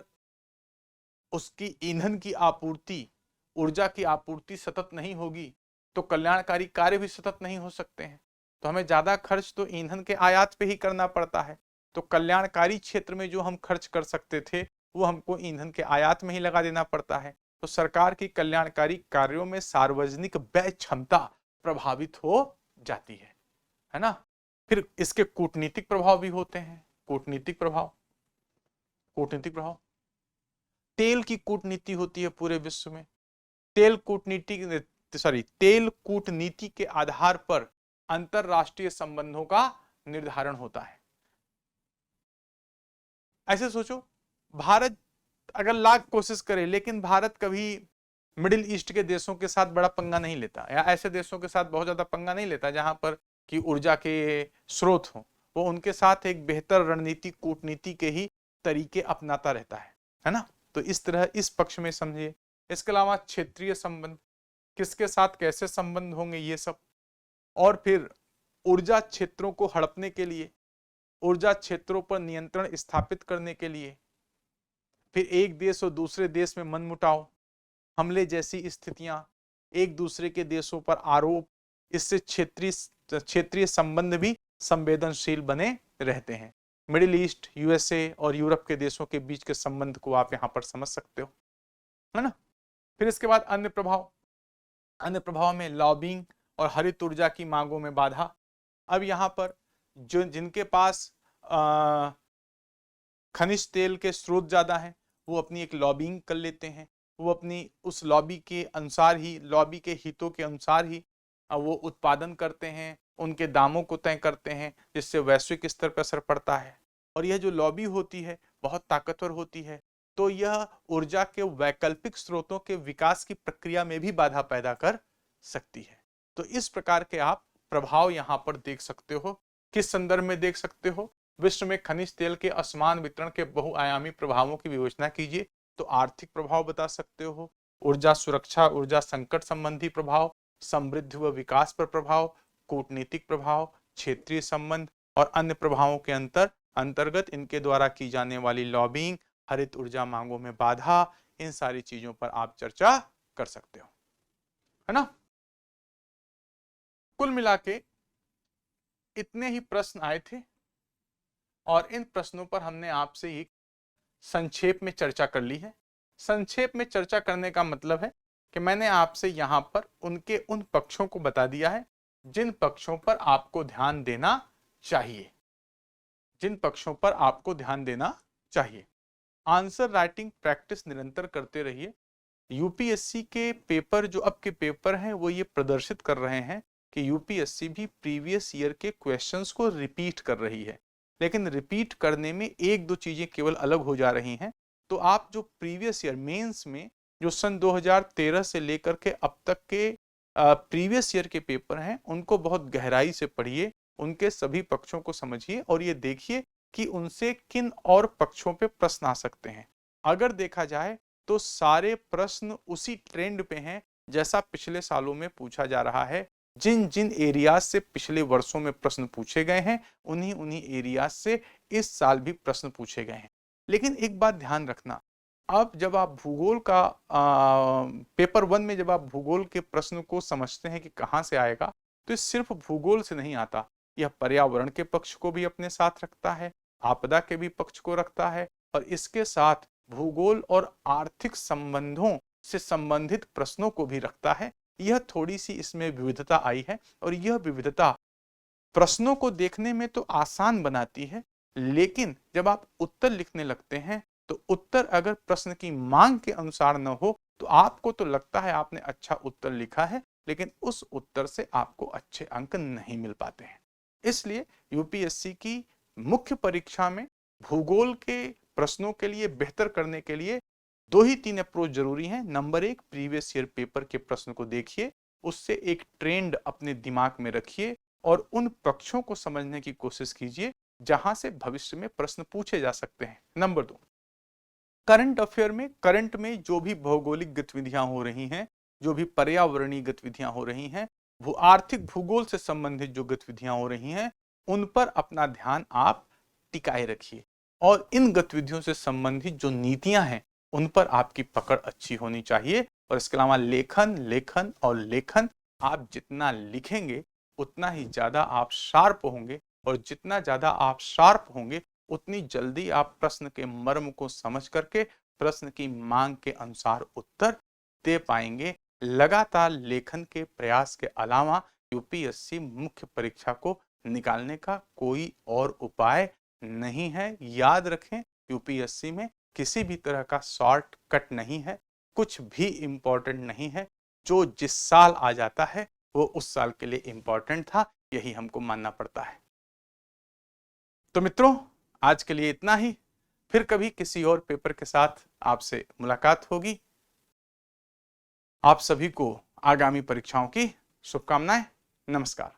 उसकी ईंधन की आपूर्ति, ऊर्जा की आपूर्ति सतत नहीं होगी तो कल्याणकारी कार्य भी सतत नहीं हो सकते हैं। तो हमें ज्यादा खर्च तो ईंधन के आयात पे ही करना पड़ता है। तो कल्याणकारी क्षेत्र में जो हम खर्च कर सकते थे वो हमको ईंधन के आयात में ही लगा देना पड़ता है। तो सरकार की कल्याणकारी कार्यों में सार्वजनिक व्यय क्षमता प्रभावित हो जाती है ना। फिर इसके कूटनीतिक प्रभाव भी होते हैं। कूटनीतिक प्रभाव, तेल की कूटनीति होती है पूरे विश्व में। तेल कूटनीति के आधार पर अंतरराष्ट्रीय संबंधों का निर्धारण होता है। ऐसे सोचो, भारत अगर लाख कोशिश करे लेकिन भारत कभी मिडिल ईस्ट के देशों के साथ बड़ा पंगा नहीं लेता, या ऐसे देशों के साथ बहुत ज्यादा पंगा नहीं लेता जहां पर कि ऊर्जा के स्रोत हो। वो उनके साथ एक बेहतर रणनीति, कूटनीति के ही तरीके अपनाता रहता है ना। तो इस तरह इस पक्ष में समझिए। इसके अलावा क्षेत्रीय संबंध, किसके साथ कैसे संबंध होंगे ये सब। और फिर ऊर्जा क्षेत्रों को हड़पने के लिए, ऊर्जा क्षेत्रों पर नियंत्रण स्थापित करने के लिए, फिर एक देश और दूसरे देश में मनमुटाव, हमले जैसी स्थितियां, एक दूसरे के देशों पर आरोप, इससे क्षेत्रीय संबंध भी संवेदनशील बने रहते हैं। मिडिल ईस्ट, यूएसए और यूरोप के देशों के बीच के संबंध को आप यहां पर समझ सकते हो, है ना। फिर इसके बाद अन्य प्रभाव में लॉबिंग और हरित ऊर्जा की मांगों में बाधा। अब यहां पर जो जिनके पास खनिज तेल के स्रोत ज्यादा हैं वो अपनी एक लॉबिंग कर लेते हैं। वो अपनी उस लॉबी के अनुसार ही, लॉबी के हितों के अनुसार ही वो उत्पादन करते हैं, उनके दामों को तय करते हैं, जिससे वैश्विक स्तर पर असर पड़ता है। और यह जो लॉबी होती है बहुत ताकतवर होती है, तो यह ऊर्जा के वैकल्पिक स्रोतों के विकास की प्रक्रिया में भी बाधा पैदा कर सकती है। तो इस प्रकार के आप प्रभाव यहाँ पर देख सकते हो। किस संदर्भ में देख सकते हो? विश्व में खनिज तेल के असमान वितरण के बहुआयामी प्रभावों की विवेचना कीजिए तो आर्थिक प्रभाव बता सकते हो, ऊर्जा सुरक्षा, ऊर्जा संकट संबंधी प्रभाव, समृद्धि व विकास पर प्रभाव, कूटनीतिक प्रभाव, क्षेत्रीय संबंध और अन्य प्रभावों के अंतर्गत इनके द्वारा की जाने वाली लॉबिंग, हरित ऊर्जा मांगों में बाधा, इन सारी चीजों पर आप चर्चा कर सकते हो, है ना। कुल मिला के इतने ही प्रश्न आए थे और इन प्रश्नों पर हमने आपसे एक संक्षेप में चर्चा कर ली है। संक्षेप में चर्चा करने का मतलब है कि मैंने आपसे यहाँ पर उनके उन पक्षों को बता दिया है जिन पक्षों पर आपको ध्यान देना चाहिए, जिन पक्षों पर आपको ध्यान देना चाहिए। आंसर राइटिंग प्रैक्टिस निरंतर करते रहिए। यूपीएससी के पेपर जो अब के पेपर हैं वो ये प्रदर्शित कर रहे हैं कि यूपीएससी भी प्रीवियस ईयर के क्वेश्चंस को रिपीट कर रही है, लेकिन रिपीट करने में एक दो चीजें केवल अलग हो जा रही हैं। तो आप जो प्रीवियस ईयर मेंस में जो सन 2013 से लेकर के अब तक के प्रीवियस ईयर के पेपर हैं उनको बहुत गहराई से पढ़िए, उनके सभी पक्षों को समझिए और ये देखिए कि उनसे किन और पक्षों पे प्रश्न आ सकते हैं। अगर देखा जाए तो सारे प्रश्न उसी ट्रेंड पे हैं जैसा पिछले सालों में पूछा जा रहा है। जिन जिन एरियाज से पिछले वर्षों में प्रश्न पूछे गए हैं उन्हीं एरियाज से इस साल भी प्रश्न पूछे गए हैं। लेकिन एक बात ध्यान रखना, अब जब आप भूगोल का पेपर 1 में जब आप भूगोल के प्रश्न को समझते हैं कि कहाँ से आएगा, तो ये सिर्फ भूगोल से नहीं आता, यह पर्यावरण के पक्ष को भी अपने साथ रखता है, आपदा के भी पक्ष को रखता है, और इसके साथ भूगोल और आर्थिक संबंधों से संबंधित प्रश्नों को भी रखता है। यह थोड़ी सी इसमें विविधता आई है, और यह विविधता प्रश्नों को देखने में तो आसान बनाती है, लेकिन जब आप उत्तर लिखने लगते हैं तो उत्तर अगर प्रश्न की मांग के अनुसार न हो तो आपको तो लगता है आपने अच्छा उत्तर लिखा है, लेकिन उस उत्तर से आपको अच्छे अंक नहीं मिल पाते हैं। इसलिए यूपीएससी की मुख्य परीक्षा में भूगोल के प्रश्नों के लिए बेहतर करने के लिए 2 ही 3 अप्रोच जरूरी हैं। नंबर 1, प्रीवियस ईयर पेपर के प्रश्न को देखिए, उससे एक ट्रेंड अपने दिमाग में रखिए और उन पक्षों को समझने की कोशिश कीजिए जहां से भविष्य में प्रश्न पूछे जा सकते हैं। नंबर 2, करंट अफेयर में, करंट में जो भी भौगोलिक गतिविधियां हो रही हैं, जो भी पर्यावरणीय गतिविधियां हो रही हैं, आर्थिक भूगोल से संबंधित जो गतिविधियां हो रही हैं, उन पर अपना ध्यान आप टिकाए रखिए, और इन गतिविधियों से संबंधित जो नीतियां हैं उन पर आपकी पकड़ अच्छी होनी चाहिए। और इसके अलावा लेखन, लेखन और लेखन, आप जितना लिखेंगे उतना ही ज्यादा आप शार्प होंगे, और जितना ज्यादा आप शार्प होंगे उतनी जल्दी आप प्रश्न के मर्म को समझ करके प्रश्न की मांग के अनुसार उत्तर दे पाएंगे। लगातार लेखन के प्रयास के अलावा यूपीएससी मुख्य परीक्षा को निकालने का कोई और उपाय नहीं है। याद रखें, यूपीएससी में किसी भी तरह का शॉर्टकट नहीं है, कुछ भी इंपॉर्टेंट नहीं है। जो जिस साल आ जाता है वो उस साल के लिए इंपॉर्टेंट था, यही हमको मानना पड़ता है। तो मित्रों, आज के लिए इतना ही। फिर कभी किसी और पेपर के साथ आपसे मुलाकात होगी। आप सभी को आगामी परीक्षाओं की शुभकामनाएं। नमस्कार।